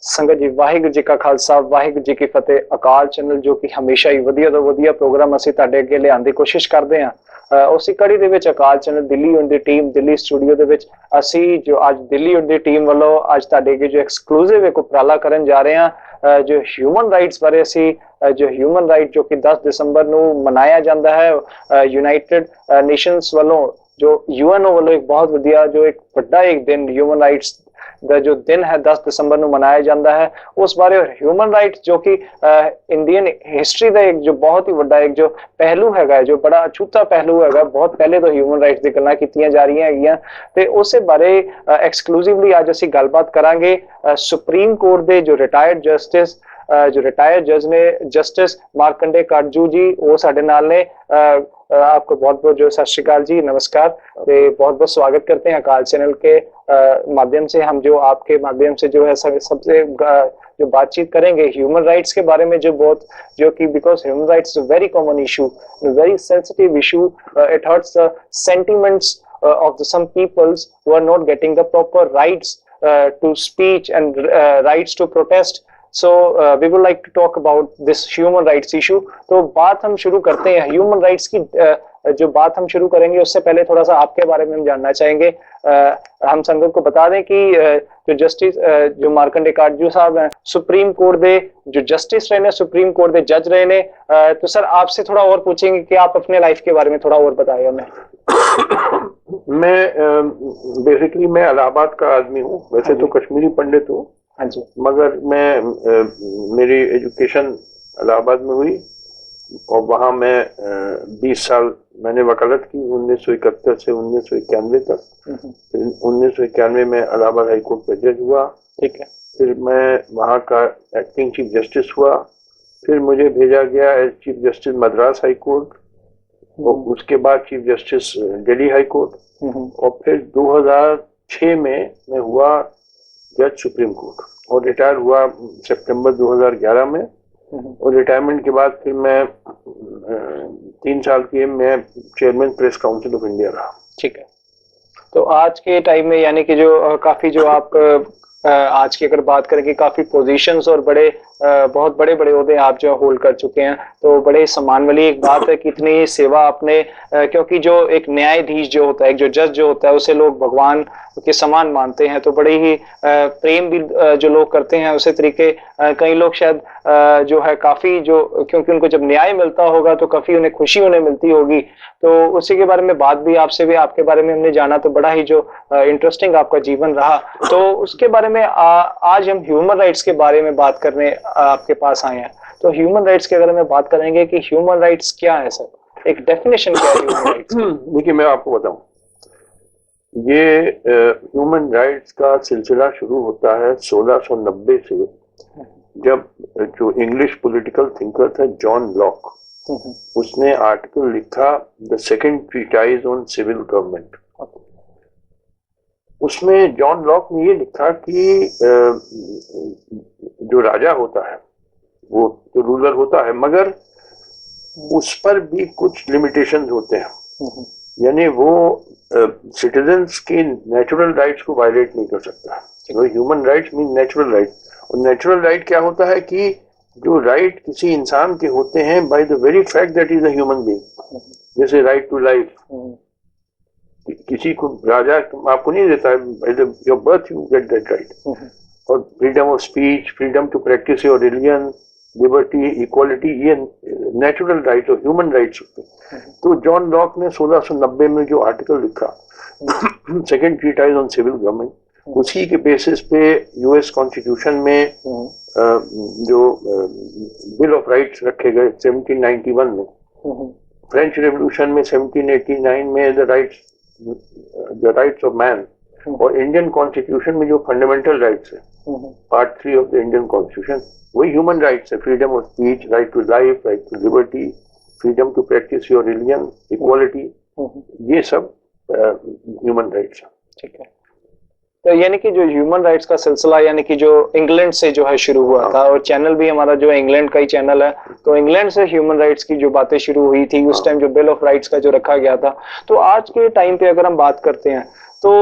ਸੰਗਤ ਜੀ ਵਾਹਿਗੁਰੂ ਜੀ ਕਾ ਖਾਲਸਾ ਵਾਹਿਗੁਰੂ ਜੀ ਕੀ ਫਤਿਹ। ਅਕਾਲ ਚੈਨਲ ਜੋ ਕਿ ਹਮੇਸ਼ਾ ਹੀ ਵਧੀਆ ਤੋਂ ਵਧੀਆ ਪ੍ਰੋਗਰਾਮ ਅਸੀਂ ਤੁਹਾਡੇ ਅੱਗੇ ਲਿਆਉਣ ਦੀ ਕੋਸ਼ਿਸ਼ ਕਰਦੇ ਹਾਂ। ਉਸੇ ਕੜੀ ਦੇ ਵਿੱਚ ਅਕਾਲ ਚੈਨਲ ਦਿੱਲੀ ਹੁਣ ਦੀ ਟੀਮ ਦਿੱਲੀ ਸਟੂਡੀਓ ਦੇ ਵਿੱਚ ਅਸੀਂ ਜੋ ਅੱਜ ਦਿੱਲੀ ਹੁਣ ਦੀ ਟੀਮ ਵੱਲੋਂ ਅੱਜ ਤੁਹਾਡੇ ਅੱਗੇ ਜੋ ਐਕਸਕਲੂਸਿਵ ਇੱਕ ਉਪਰਾਲਾ ਕਰਨ ਜਾ ਰਹੇ ਹਾਂ ਜੋ ਹਿਊਮਨ ਰਾਈਟਸ ਬਾਰੇ ਅਸੀਂ ਜੋ ਹਿਊਮਨ ਰਾਈਟ ਜੋ ਕਿ 10 ਦਸੰਬਰ ਨੂੰ ਮਨਾਇਆ ਜਾਂਦਾ ਹੈ ਯੂਨਾਈਟਿਡ ਨੇਸ਼ਨਸ ਵੱਲੋਂ ਜੋ यूएनओ ਵੱਲੋਂ ਇੱਕ ਬਹੁਤ ਵਧੀਆ ਜੋ ਇੱਕ ਵੱਡਾ ਇੱਕ ਦਿਨ ਹਿਊਮਨ ਰਾਈਟਸ ਦਾ ਜੋ ਦਿਨ ਹੈ 10 ਦਸੰਬਰ ਨੂੰ ਮਨਾਇਆ ਜਾਂਦਾ ਹੈ ਉਸ ਬਾਰੇ ਹਿਊਮਨ ਰਾਈਟ ਜੋ ਕਿ ਇੰਡੀਅਨ ਹਿਸਟਰੀ ਦਾ ਇੱਕ ਜੋ ਬਹੁਤ ਹੀ ਵੱਡਾ ਇੱਕ ਜੋ ਪਹਿਲੂ ਹੈਗਾ ਜੋ ਬੜਾ ਅਛੂਤਾ ਪਹਿਲੂ ਹੈਗਾ ਬਹੁਤ ਪਹਿਲੇ ਤੋਂ ਹਿਊਮਨ ਰਾਈਟਸ ਦੀ ਗੱਲਾਂ ਕੀਤੀਆਂ ਜਾ ਰਹੀਆਂ ਹੈਗੀਆਂ ਤੇ ਉਸੇ ਬਾਰੇ ਐਕਸਕਲੂਸਿਵਲੀ ਅੱਜ ਅਸੀਂ ਗੱਲਬਾਤ ਕਰਾਂਗੇ ਸੁਪਰੀਮ ਕੋਰਟ ਦੇ ਜੋ ਰਿਟਾਇਰਡ ਜਸਟਿਸ जो रिटायर्ड जज ने जस्टिस मार्कंडे काटजू जी वो साडे नाल ने आपको बहुत बहुत जो सत श्री अकाल जी नमस्कार बहुत बहुत स्वागत करते हैं अकाल चैनल के माध्यम से। हम जो आपके माध्यम से जो है सबसे जो बातचीत करेंगे ह्यूमन राइट्स के बारे में जो कि because human rights is a very common issue very sensitive issue it hurts the sentiments of some peoples who are not getting the proper rights to speech and rights to protest. So we would like to talk about this human rights issue. तो बात हम शुरू करते हैं human rights की। जो बात हम शुरू करेंगे उससे पहले थोड़ा सा आपके बारे में हम जानना चाहेंगे। हम संगत को बता दें कि जो जस्टिस जो मार्कंडे काटजू साहब हैं सुप्रीम कोर्ट दे जो जस्टिस रहे ने सुप्रीम कोर्ट दे जज रहे ने तो सर आपसे थोड़ा और पूछेंगे कि आप अपने लाइफ के बारे में थोड़ा और बताइए हमें। मैं बेसिकली मैं इलाहाबाद का आदमी हूँ, वैसे तो कश्मीरी पंडित हूँ। हाँ जी। मगर मैं मेरी एजुकेशन इलाहाबाद में हुई और वहाँ मैं 20 साल मैंने वकालत की 1971 से 1991 तक। 1991 में इलाहाबाद हाई कोर्ट का जज हुआ। ठीक है। फिर मैं वहाँ का एक्टिंग चीफ जस्टिस हुआ। फिर मुझे भेजा गया as chief justice Madras high court और उसके बाद chief justice Delhi high court और फिर 2006 में मैं हुआ जज सुप्रीम कोर्ट और रिटायर हुआ सितंबर 2011 में। और रिटायरमेंट के बाद फिर मैं 3 साल की मैं chairman press council of India रहा। ठीक है। तो आज के टाइम में यानी कि जो काफी जो आप आज की अगर बात करें कि काफी पोजीशंस और बड़े बहुत बड़े बड़े ओहदे आप जो होल्ड कर चुके हैं तो बड़े सम्मान वाली एक बात है कि इतनी सेवा आपने क्योंकि जो एक न्यायाधीश जो होता है एक जो जज जो होता है उसे लोग भगवान के समान मानते हैं तो बड़े ही प्रेम भी जो लोग करते हैं उसी तरीके कई लोग शायद जो है काफी जो क्योंकि उनको जब न्याय मिलता होगा तो काफी उन्हें खुशी उन्हें मिलती होगी तो उसी के बारे में बात भी आपसे भी आपके बारे में हमने जाना तो बड़ा ही जो इंटरेस्टिंग आपका जीवन रहा तो उसके बारे में आज हम ह्यूमन राइट्स के बारे में बात करने आपके पास आए हैं। तो ह्यूमन राइट्स के बारे में बात करेंगे कि ह्यूमन राइट्स क्या है सर, एक डेफिनेशन क्या है ह्यूमन राइट्स? देखिए मैं आपको बताऊं, ये ह्यूमन राइट्स का सिलसिला शुरू होता है 1690 से जब जो इंग्लिश पॉलिटिकल थिंकर था जॉन लॉक उसने आर्टिकल लिखा the second treatise on civil government. उसमें जॉन लॉक ने ये लिखा कि जो राजा होता है वो जो रूलर होता है मगर उस पर भी कुछ लिमिटेशंस होते हैं, यानी वो सिटीजन्स के नेचुरल राइट्स को वायलेट नहीं कर सकता। Human rights mean natural right और नेचुरल राइट क्या होता है कि जो राइट किसी इंसान के होते हैं by the very fact that is a human being, जैसे राइट टू लाइफ किसी को राजा आपको नहीं देता है, by the your birth you get that right. और freedom of speech, freedom to practice your religion, liberty, equality, ये नेचुरल राइट और ह्यूमन राइट्स होते हैं। तो जॉन लॉक ने 1690 में जो आर्टिकल लिखा second treatise on civil government, उसी के बेसिस पे यूएस कॉन्स्टिट्यूशन में जो बिल ऑफ राइट्स रखे गए 1791 में, फ्रेंच रेवोल्यूशन में 1789 में द राइट्स ऑफ मैन और इंडियन कॉन्स्टिट्यूशन में जो फंडामेंटल राइट्स है part 3 of the Indian constitution वही ह्यूमन राइट्स है। Freedom of speech, right to life, right to liberty, freedom to practice your religion, equality, ये सब ह्यूमन राइट्स है। ठीक है। तो यानी कि जो ह्यूमन राइट्स का सिलसिला यानी कि जो इंग्लैंड से जो है शुरू हुआ था और चैनल भी हमारा जो इंग्लैंड का ही चैनल है तो इंग्लैंड से ह्यूमन राइट्स की जो बातें शुरू हुई थी उस टाइम जो बिल ऑफ राइट्स का जो रखा गया था। तो आज के टाइम पे अगर हम बात करते हैं तो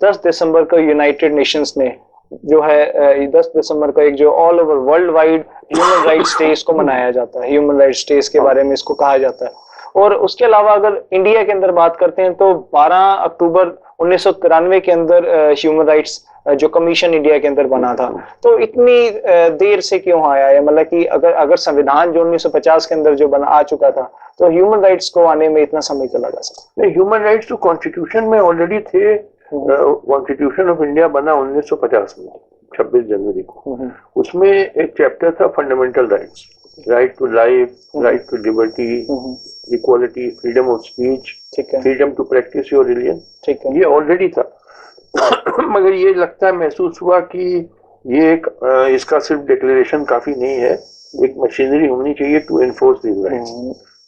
10 दिसंबर को यूनाइटेड नेशंस ने जो है 10 दिसंबर को एक जो all over world wide human rights day इसको मनाया जाता है, ह्यूमन राइट्स डे के बारे में इसको कहा जाता है। और उसके अलावा अगर इंडिया के अंदर बात करते हैं तो 12 अक्टूबर 1993 के अंदर ह्यूमन राइट्स जो कमीशन इंडिया के अंदर बना था। तो इतनी देर से क्यों आया है, मतलब कि अगर संविधान जो 1950 के अंदर जो बना आ चुका था तो ह्यूमन राइट्स को आने में इतना समय क्यों लगा सकता? ह्यूमन राइट्स तो कॉन्स्टिट्यूशन में ऑलरेडी थे। कॉन्स्टिट्यूशन ऑफ इंडिया बना 1950 में 26 जनवरी को। उसमें एक चैप्टर था fundamental rights, right to life, right to liberty, equality, freedom of speech, freedom to practice your religion, ये ऑलरेडी था। मगर ये लगता है, महसूस हुआ कि ये एक इसका सिर्फ डिक्लेरेशन काफी नहीं है, एक मशीनरी होनी चाहिए टू एनफोर्स दीज राइट्स।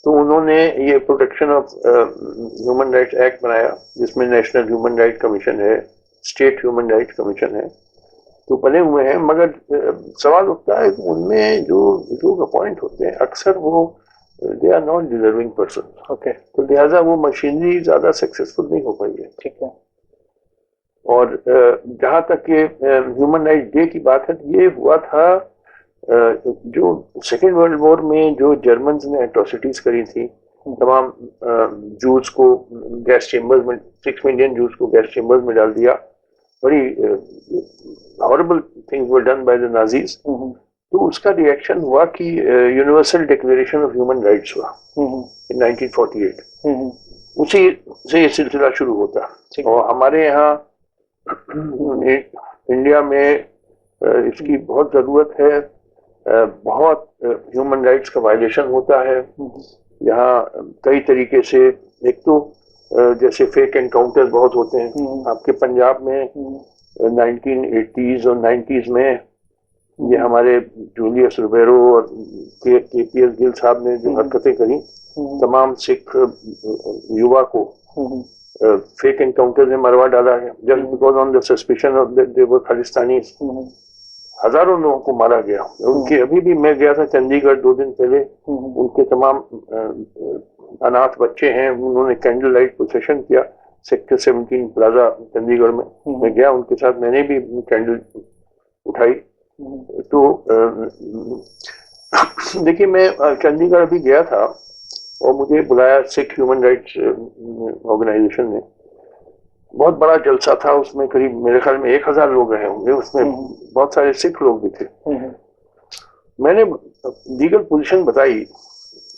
तो उन्होंने ये protection of human rights act बनाया, जिसमें नेशनल ह्यूमन राइट कमीशन है, स्टेट ह्यूमन राइट कमीशन है, तो बने हुए हैं। मगर सवाल उठता है उनमें जो लोग अपॉइंट होते हैं अक्सर वो they are not deserving person. Okay, तो लिहाजा वो मशीनरी ज्यादा सक्सेसफुल नहीं हो पाई है। ठीक है। और जहां तक ये ह्यूमन राइट डे की बात है, ये हुआ था जो सेकेंड वर्ल्ड वॉर में जो जर्मन्स ने एट्रोसिटीज करी थी, तमाम जूस को गैस चेम्बर्स में, 6 मिलियन जूस को गैस चेम्बर्स में डाल दिया, बड़ी horrible things were done by the Nazis. तो उसका रिएक्शन हुआ कि universal declaration of human rights हुआ इन 1948। उसी से ये सिलसिला शुरू होता। और हमारे यहाँ इंडिया में इसकी बहुत जरूरत है। बहुत ह्यूमन राइट्स का वायलेशन होता है यहाँ कई तरीके से। एक तो जैसे फेक एनकाउंटर्स बहुत होते हैं आपके पंजाब में 1980s और 90s में। ये हमारे जूलियस रुबेरो और केपीएस गिल साहब ने जो हरकतें करी, तमाम सिख युवा को फेक एनकाउंटर में मरवा डाला है, just because on the suspicion of they were Khalistani. हजारों लोगों को मारा गया। उनके अभी भी मैं गया था चंडीगढ़ 2 दिन पहले, उनके तमाम अनाथ बच्चे हैं, उन्होंने कैंडल लाइट प्रोसेशन किया सेक्टर 17 प्लाजा चंडीगढ़ में। मैं गया उनके साथ, मैंने भी कैंडल उठाई। तो देखिए, मैं चंडीगढ़ अभी गया था और मुझे बुलाया सिख ह्यूमन राइट्स ऑर्गेनाइजेशन ने। बहुत बड़ा जलसा था, उसमें करीब मेरे ख्याल में 1000 लोग रहे होंगे, उसमें बहुत सारे सिख लोग भी थे। मैंने लीगल पोजीशन बताई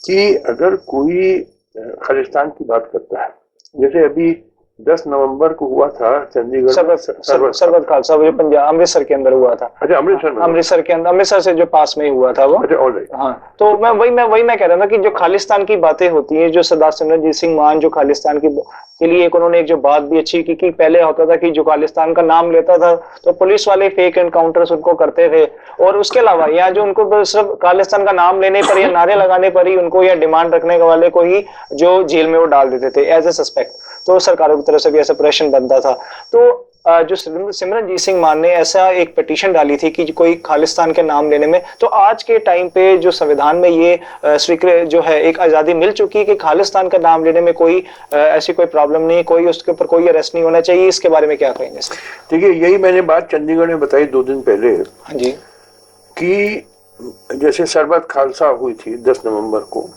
कि अगर कोई खालिस्तान की बात करता है, जैसे अभी 10 नवंबर को हुआ था चंडीगढ़ सरबत खालसा, वो पंजाब अमृतसर के अंदर हुआ था। अच्छा, अमृतसर के अंदर, अमृतसर से जो पास में ही हुआ था वो। अच्छा, ऑलराइट। हाँ, तो मैं वही कह रहा था कि जो खालिस्तान की बातें होती हैं, जो सरदार सिमरनजीत सिंह मान जो खालिस्तान की के लिए एक उन्होंने एक जो बात भी अच्छी की कि पहले होता था कि जो खालिस्तान का नाम लेता था तो पुलिस वाले फेक एनकाउंटर्स उनको करते थे। और उसके अलावा यहाँ जो उनको सिर्फ खालिस्तान का नाम लेने पर या नारे लगाने पर ही उनको या डिमांड रखने वाले को ही जो जेल में वो डाल देते थे एज ए सस्पेक्ट। तो सरकारों की तरफ से भी ऐसा प्रेशर बनता था। तो जो सिमरनजीत सिंह मान ने ऐसा एक पिटीशन डाली थी कि कोई खालिस्तान के नाम लेने में, तो आज के टाइम पे जो संविधान में ये स्वीकृत जो है एक आजादी मिल चुकी है कि खालिस्तान का नाम लेने में कोई ऐसी कोई प्रॉब्लम नहीं, कोई उसके ऊपर कोई अरेस्ट नहीं होना चाहिए। इसके बारे में क्या कहेंगे? देखिए, यही मैंने बात चंडीगढ़ में बताई 2 दिन पहले। हाँ जी। कि जैसे सरबत खालसा हुई थी 10 नवंबर को,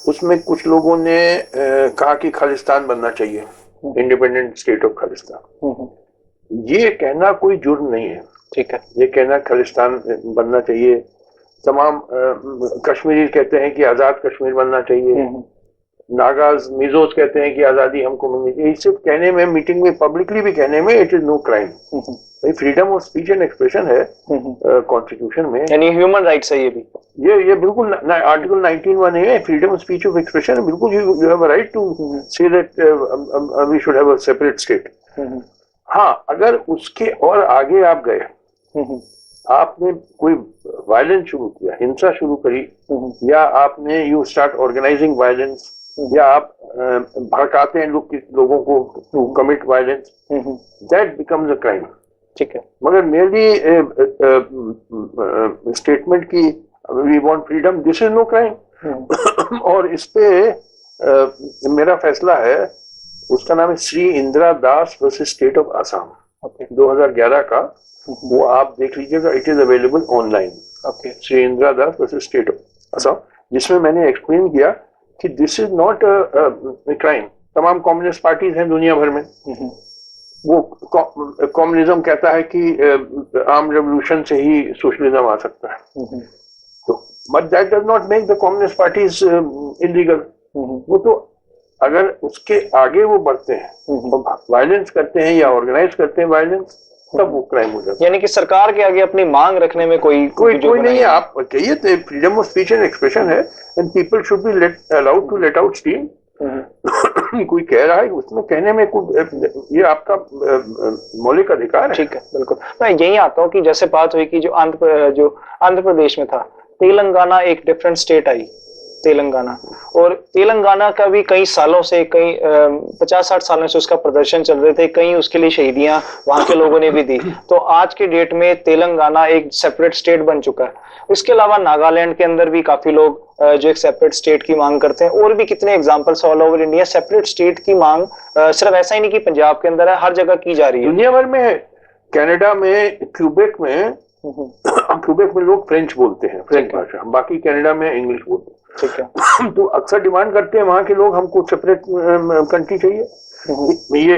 उसमें कुछ लोगों ने कहा कि खालिस्तान बनना चाहिए, इंडिपेंडेंट स्टेट ऑफ खालिस्तान। ये कहना कोई जुर्म नहीं है, ठीक है। ये कहना खालिस्तान बनना चाहिए। तमाम कश्मीरी कहते हैं कि आजाद कश्मीर बनना चाहिए, नागाज मिजोज कहते हैं कि आजादी हमको मिलनी चाहिए। सिर्फ कहने में, मीटिंग में, पब्लिकली भी कहने में it is no crime. Freedom of speech and expression है कॉन्स्टिट्यूशन में, यानी ह्यूमन राइट्स है ये भी। ये बिल्कुल आर्टिकल 19(1) है, freedom of speech of expression. बिल्कुल you have a right to say that we should have a separate state. हाँ, अगर उसके और आगे आप गए, आपने कोई वायलेंस शुरू किया, हिंसा शुरू करी, या आपने यू स्टार्ट ऑर्गेनाइजिंग वायलेंस, या आप भड़काते हैं लोगों को to commit violence, that becomes a crime. ठीक है। मगर मेरी स्टेटमेंट की we want freedom, this is no crime. और इस पे मेरा फैसला है, उसका नाम है Shri Indira Das versus state of Assam, 2011 का। वो आप देख लीजिएगा, it is available online. Okay, Shri Indira Das versus state of Assam, जिसमें मैंने एक्सप्लेन किया कि दिस इज नॉट क्राइम। तमाम कम्युनिस्ट पार्टीज हैं दुनिया भर में, वो कम्युनिज्म कहता है कि आर्म रेवोल्यूशन से ही सोशलिज्म आ सकता है, तो but that does not make the communist parties illegal. वो तो अगर उसके आगे वो बढ़ते हैं, वायलेंस करते हैं या ऑर्गेनाइज करते हैं वायलेंस, तब वो क्राइम हो जाता है। यानी कि सरकार के आगे अपनी मांग रखने में कोई नहीं है। आप कहिए तो freedom of speech and expression है, and people should be allowed to let out steam. कोई कह रहा है उसमें कहने में ये आपका मौलिक अधिकार है। ठीक है, बिल्कुल। मैं यही आता हूँ कि जैसे बात हुई कि जो आंध्र प्रदेश में था, तेलंगाना एक डिफरेंट स्टेट आई, तेलंगाना, और तेलंगाना का भी कई सालों से, कई 50-60 सालों से उसका प्रदर्शन चल रहे थे, कई उसके लिए शहीदियां वहां के लोगों ने भी दी। तो आज के डेट में तेलंगाना एक सेपरेट स्टेट बन चुका है। इसके अलावा नागालैंड के अंदर भी काफी लोग जो एक सेपरेट स्टेट की मांग करते हैं, और भी कितने examples all over India separate state की मांग सिर्फ ऐसा ही नहीं कि पंजाब के अंदर है, हर जगह की जा रही है, दुनिया भर में है। कनाडा में क्यूबेक में लोग फ्रेंच बोलते हैं, फ्रेंच भाषा, बाकी कनाडा में इंग्लिश बोलते हैं। ठीक है। तो अक्सर डिमांड करते हैं वहां के लोग, हमको सेपरेट कंट्री चाहिए। ये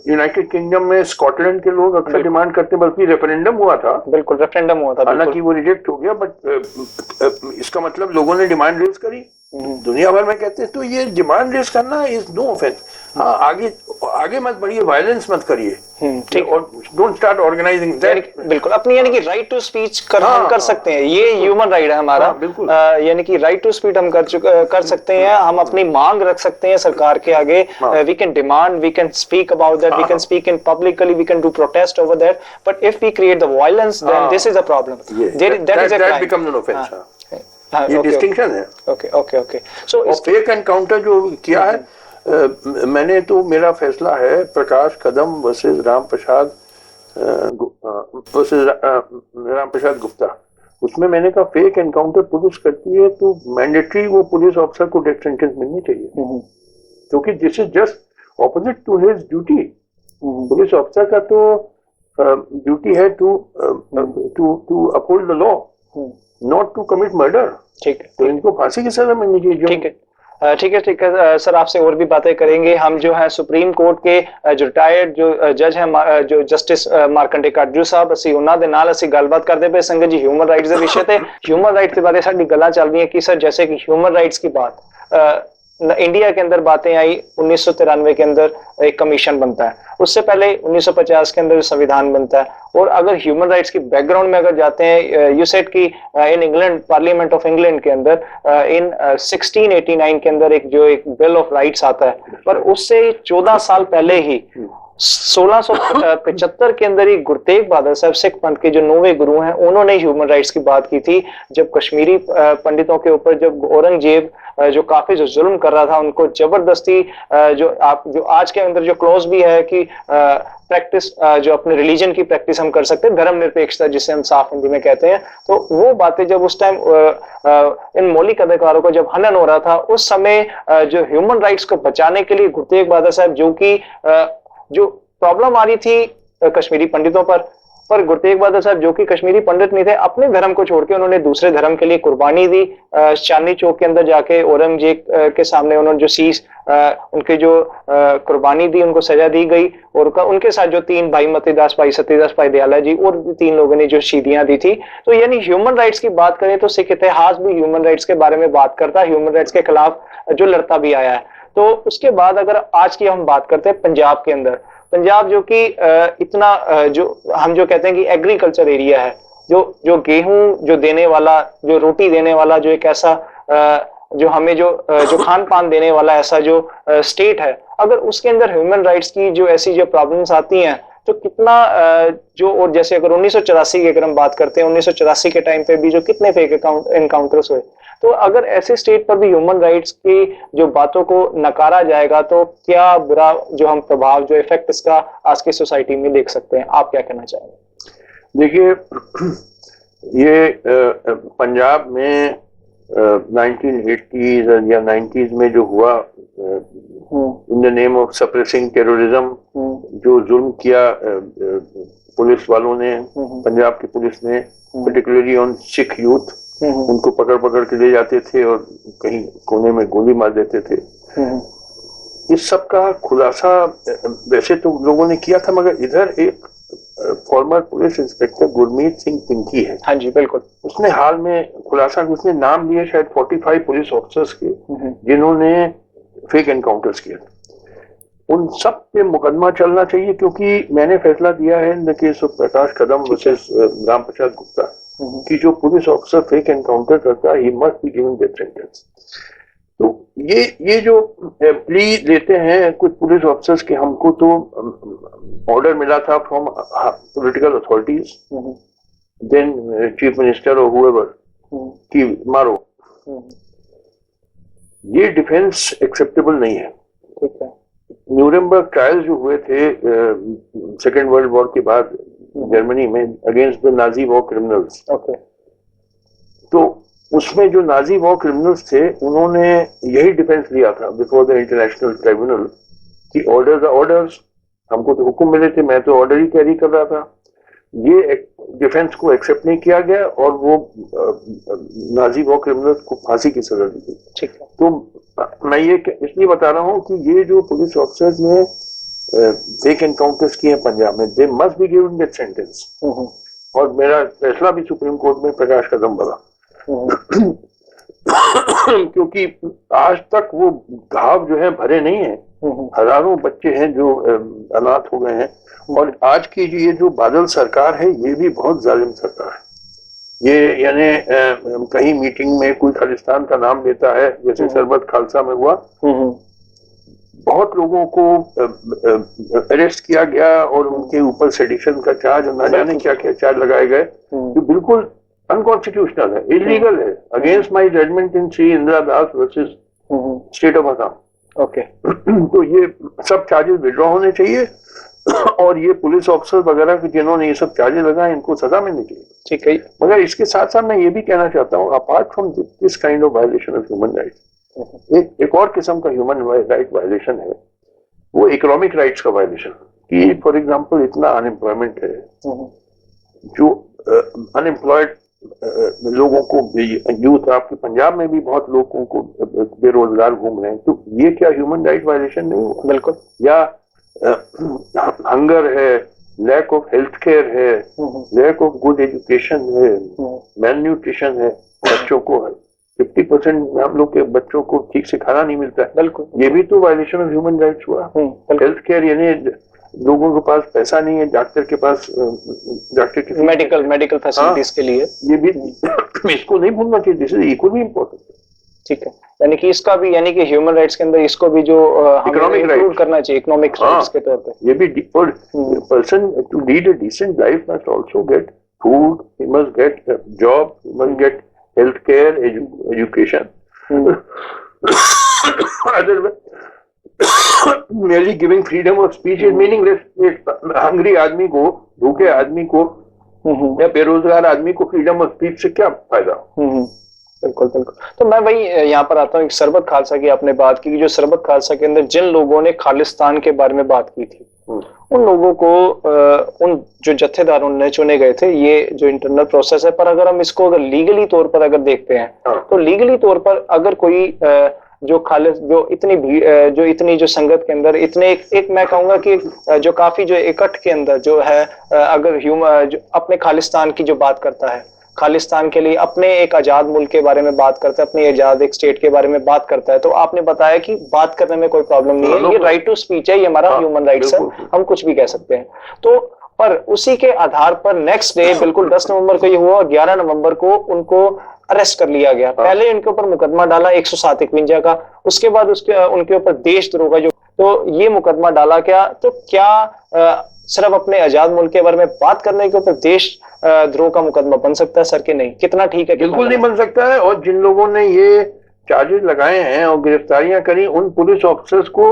यूनाइटेड किंगडम में स्कॉटलैंड के लोग अक्सर डिमांड करते हैं, बल्कि रेफरेंडम हुआ था। बिल्कुल, रेफरेंडम हुआ था, हालांकि वो रिजेक्ट हो गया, बट इसका मतलब लोगों ने डिमांड रेज करी, दुनिया भर में कहते हैं। तो ये डिमांड रेज करना इज नो ऑफेंस। हाँ, आगे मत बढ़िए, वायलेंस मत करिए, ठीक, और डोंट स्टार्ट ऑर्गेनाइजिंग दैट। बिल्कुल, अपनी यानी कि राइट टू स्पीच हम कर सकते हैं, ये ह्यूमन राइट है हमारा। बिल्कुल, यानी कि राइट टू स्पीच हम कर सकते हैं, हम अपनी मांग रख सकते हैं सरकार के आगे। We can demand, we can speak about that, we can speak in publicly, we can do protest over that, but if we create the violence, then this is a problem, that is a crime, becomes an offence. ये distinction है। Okay. So fake encounter जो किया है, मैंने तो, मेरा फैसला है प्रकाश कदम वर्सेस राम प्रसाद गुप्ता, उसमें मैंने कहा फेक एनकाउंटर पुलिस करती है तो मैंडेटरी वो पुलिस ऑफिसर को डेथ सेंटेंस मिलनी चाहिए, क्योंकि this is just opposite to his duty. Police officer का तो ड्यूटी है to uphold the law, not to commit murder. ठीक है, तो इनको फांसी की सजा मिलनी चाहिए। ठीक है सर, आपसे और भी बातें करेंगे हम। जो है सुप्रीम कोर्ट के जो रिटायर्ड जो जज हैं, जो जस्टिस मार्कंडे काटजू साहब, ਅਸੀਂ ਉਹਨਾਂ ਦੇ ਨਾਲ ਅਸੀਂ ਗੱਲਬਾਤ ਕਰਦੇ ਪਏ ਸੰਗਤ जी ह्यूमन राइट्स के विषय पे। ह्यूमन राइट्स के बारे साडी गल्लां चल रही है कि सर जैसे कि ह्यूमन राइट्स की बात इंडिया के अंदर बातें आई, 1993 के अंदर एक कमीशन बनता है, उससे पहले 1950 के अंदर संविधान बनता है। और अगर ह्यूमन राइट्स की बैकग्राउंड में अगर जाते हैं, यू सेड कि in England, parliament of England के अंदर इन 1689 के अंदर एक बिल ऑफ राइट्स आता है, पर उससे 14 साल पहले ही 1675 के अंदर ही गुरु तेग बहादुर साहब सिख पंथ के जो 9वें गुरु हैं, उन्होंने ह्यूमन राइट्स की बात की थी। जब कश्मीरी पंडितों के ऊपर जब औरंगजेब जो काफी जो जुल्म कर रहा था, उनको जबरदस्ती जो आज के अंदर जो क्लॉज भी है कि प्रैक्टिस, जो अपने रिलीजन की प्रैक्टिस हम कर सकते हैं, धर्मनिरपेक्षता जिसे हम साफ हिंदी में कहते हैं, तो वो बातें जब उस टाइम इन मौलिक अधिकारों को जब हनन हो रहा था, उस समय जो ह्यूमन राइट्स को बचाने के लिए गुरु तेग बहादुर साहब, जो कि जो प्रॉब्लम आ रही थी कश्मीरी पंडितों पर गुरु तेग बहादुर साहब जो कि कश्मीरी पंडित नहीं थे, अपने धर्म को छोड़ के उन्होंने दूसरे धर्म के लिए कुर्बानी दी। चांदनी चौक के अंदर जाके औरंगजेब के सामने उन्होंने जो उनकी जो कुर्बानी दी, उनको सजा दी गई, और उनके साथ जो 3 भाई मतीदास, भाई सतीदास, भाई दयाला जी और 3 लोगों ने जो शहीदियां दी थी। तो यानी ह्यूमन राइट्स की बात करें तो सिख इतिहास भी ह्यूमन राइट्स के बारे में बात करता है, ह्यूमन राइट्स के खिलाफ जो लड़ता भी आया है। तो उसके बाद अगर आज की हम बात करते हैं पंजाब के अंदर, पंजाब जो कि इतना जो हम जो कहते हैं कि एग्रीकल्चर एरिया है, जो गेहूं जो देने वाला, जो रोटी देने वाला, जो एक ऐसा जो हमें जो खान पान देने वाला ऐसा जो स्टेट है, अगर उसके अंदर ह्यूमन राइट्स की जो ऐसी जो प्रॉब्लम्स आती हैं, तो कितना जो, और जैसे अगर 1984 की अगर हम बात करते हैं, 1984 के टाइम पे भी जो कितने फेक एनकाउंटर्स हुए, तो अगर ऐसे स्टेट पर भी ह्यूमन राइट्स की जो बातों को नकारा जाएगा, तो क्या बुरा जो हम प्रभाव, जो इफेक्ट इसका आज की सोसाइटी में देख सकते हैं? आप क्या कहना चाहेंगे? देखिए, ये पंजाब में 1980s या 90s में जो हुआ, in the name of suppressing terrorism, जो जुल्म किया पुलिस वालों ने, पंजाब की पुलिस ने, पर्टिकुलरली ऑन सिख यूथ, उनको पकड़ पकड़ के ले जाते थे और कहीं कोने में गोली मार देते थे। इस सब का खुलासा वैसे तो लोगों ने किया था, मगर इधर एक former police inspector Gurmeet Singh Pinky है, हाँ जी बिल्कुल, उसने हाल में खुलासा, उसने नाम लिए शायद 45 पुलिस ऑफिसर्स के जिन्होंने फेक एनकाउंटर्स किए। उन सब पे मुकदमा चलना चाहिए, क्योंकि मैंने फैसला दिया है in the case of Prakash Kadam versus Ram Prasad Gupta कि जो पुलिस ऑफिसर फेक एनकाउंटर करता है, he must be given death sentence. तो ये जो प्ली लेते हैं कुछ पुलिस ऑफिसर्स के, हमको तो ऑर्डर मिला था from political authorities, then chief minister और हुएवर कि मारो, ये डिफेंस एक्सेप्टेबल नहीं है। न्यूरेमबर्ग ट्रायल जो हुए थे सेकेंड वर्ल्ड वॉर के बाद जर्मनी में against the Nazi war criminals, तो उसमें जो नाजी वॉर क्रिमिनल्स थे उन्होंने यही डिफेंस लिया था बिफोर द इंटरनेशनल ट्राइब्यूनल कि ऑर्डर्स आर ऑर्डर्स, हमको तो हुक्म मिले थे, मैं तो ऑर्डर ही कैरी कर रहा था। ये डिफेंस को एक्सेप्ट नहीं किया गया और वो नाजी वॉर क्रिमिनल्स को फांसी की सजा दी गई। ठीक है, तो मैं ये इसलिए बता रहा हूँ कि ये जो पुलिस ऑफिसर्स ने फेक एनकाउंटर्स किए पंजाब में, they must be given death sentence. और मेरा फैसला भी सुप्रीम कोर्ट में प्रकाश कदम बना क्योंकि आज तक वो घाव जो है भरे नहीं है, हजारों बच्चे हैं जो अनाथ हो गए हैं। और आज की ये जो बादल सरकार है, ये भी बहुत जालिम सरकार है। ये यानी कहीं मीटिंग में कोई खालिस्तान का नाम लेता है, जैसे सरबत खालसा में हुआ, बहुत लोगों को अरेस्ट किया गया और उनके ऊपर सेडिशन का चार्ज, ना जाने क्या क्या चार्ज लगाए गए, जो बिल्कुल अनकॉन्स्टिट्यूशनल है, इलीगल है, against my judgment in Shri Indira Das versus state of Assam. Okay, तो ये सब चार्जेस विड्रॉ होने चाहिए और ये पुलिस ऑफिसर वगैरह जिन्होंने ये सब चार्जेस लगाए, इनको सजा मिलनी चाहिए। ठीक है, मगर इसके साथ साथ मैं ये भी कहना चाहता हूँ, apart from this kind of violation of human rights, एक और किस्म का ह्यूमन राइट वायलेशन है, वो इकोनॉमिक राइट्स का वायलेशन। कि फॉर एग्जांपल इतना अनएम्प्लॉयमेंट है, जो अनएम्प्लॉयड लोगों को, यूथ आपके पंजाब में भी बहुत लोगों को बेरोजगार घूम रहे हैं, तो ये क्या ह्यूमन राइट वायलेशन नहीं हुआ? बिल्कुल। या हंगर है, लैक ऑफ हेल्थ केयर है, लैक ऑफ गुड एजुकेशन है, मेल न्यूट्रिशन है, बच्चों को 50% हम लोग के बच्चों को ठीक से खाना नहीं मिलता है। बिल्कुल, ये भी तो वायलेशन ऑफ ह्यूमन राइट्स हुआ। हेल्थ केयर यानी लोगों के पास पैसा नहीं है डॉक्टर के पास, डॉक्टर की मेडिकल फैसिलिटीज के लिए, ये भी इसको नहीं भूलना चाहिए, दिस इज इक्वली इम्पोर्टेंट। ठीक है, यानी कि इसका भी, यानी कि ह्यूमन राइट्स के अंदर इसको भी जो इकोनॉमिक राइट करना चाहिए, इकोनॉमिक राइट्स के तौर पे। ये भी person to lead a decent life must also get food, he must get job, he must get health care, education. merely giving freedom of speech is meaningless। एक hungry आदमी को, भूखे आदमी को या बेरोजगार आदमी को फ्रीडम ऑफ स्पीच से क्या फायदा? बिल्कुल बिल्कुल। तो मैं वही यहाँ पर आता हूँ, सरबत खालसा की आपने बात की, जो सरबत खालसा के अंदर जिन लोगों ने खालिस्तान के बारे में बात की थी, उन लोगों को उन जो जत्थेदारों ने चुने गए थे, ये जो इंटरनल प्रोसेस है। पर अगर हम इसको अगर लीगली तौर पर अगर देखते हैं, तो लीगली तौर पर अगर कोई जो खालिस, जो इतनी जो संगत के अंदर इतने एक मैं कहूंगा कि जो काफी जो इकट्ठ के अंदर जो है, अगर जो अपने खालिस्तान की जो बात करता है, खालिस्तान के लिए अपने एक आजाद मुल्क के बारे में बात करता है, अपने आजाद एक स्टेट के बारे में बात करता है, तो आपने बताया कि बात करने में कोई प्रॉब्लम नहीं है, ये राइट टू स्पीच है, ये हमारा ह्यूमन राइट्स है, हम कुछ भी कह सकते हैं। तो पर उसी के आधार पर नेक्स्ट डे बिल्कुल 10 नवंबर को ये हुआ और 11 नवंबर को उनको अरेस्ट कर लिया गया। पहले इनके ऊपर मुकदमा डाला 107-51 का, उसके बाद उनके ऊपर देशद्रोह का जो, तो ये मुकदमा डाला क्या, तो क्या सिर्फ अपने आजाद मुल्क के बारे में बात करने के ऊपर देश द्रोह का मुकदमा बन सकता है सर के नहीं? कितना ठीक है? बिल्कुल नहीं बन सकता है। और जिन लोगों ने ये चार्जेस लगाए हैं और गिरफ्तारियां करी, उन पुलिस ऑफिसर्स को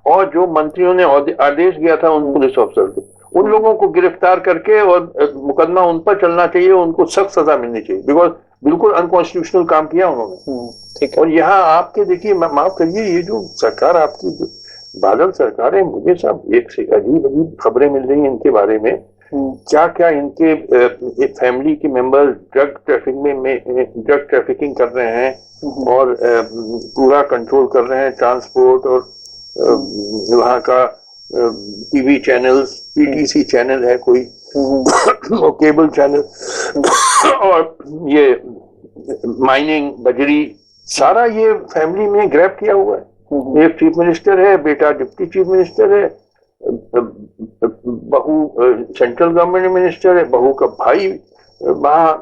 और जो मंत्रियों ने आदेश दिया था उन पुलिस ऑफिसर को, उन लोगों को गिरफ्तार करके और मुकदमा उन पर चलना चाहिए, उनको सख्त सजा मिलनी चाहिए, बिकॉज बिल्कुल अनकॉन्स्टिट्यूशनल काम किया उन्होंने। और यहाँ आपके देखिए, माफ करिए, ये जो सरकार आपकी जो बादल सरकार है, मुझे सब एक से अजीब खबरें मिल रही हैं इनके बारे में क्या क्या इनके फैमिली के मेंबर ड्रग ट्रैफिकिंग कर रहे हैं और पूरा कंट्रोल कर रहे हैं ट्रांसपोर्ट और वहाँ का टीवी चैनल्स, पीटीसी चैनल है कोई और केबल चैनल और ये माइनिंग, बजरी, सारा ये फैमिली में ग्रैब किया हुआ है। एक चीफ मिनिस्टर है, बेटा डिप्टी चीफ मिनिस्टर है, बहू सेंट्रल गवर्नमेंट मिनिस्टर है, बहू का भाई वहाँ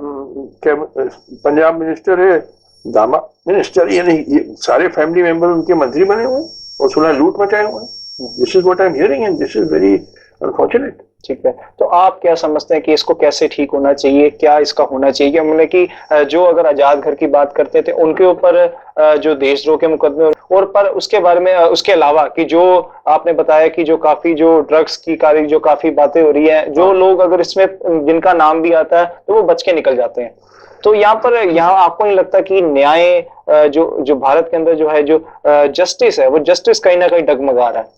पंजाब मिनिस्टर है, दामाद मिनिस्टर, यानी ये सारे फैमिली मेंबर उनके मंत्री बने हुए हैं और सुना लूट मचाए हुए हैं। This is what I am hearing and this is very unfortunate. ठीक है, तो आप क्या समझते हैं कि इसको कैसे ठीक होना चाहिए, क्या इसका होना चाहिए? हमने कि जो अगर आजाद घर की बात करते थे उनके ऊपर जो देशद्रोह के मुकदमे और पर उसके बारे में उसके अलावा कि जो आपने बताया कि जो काफी जो ड्रग्स की जो काफी बातें हो रही है, जो लोग अगर इसमें जिनका नाम भी आता है तो वो बच के निकल जाते हैं। तो यहाँ आपको नहीं लगता कि न्याय जो भारत के अंदर जो है, जो जस्टिस है, वो जस्टिस कहीं ना कहीं डगमगा रहा है?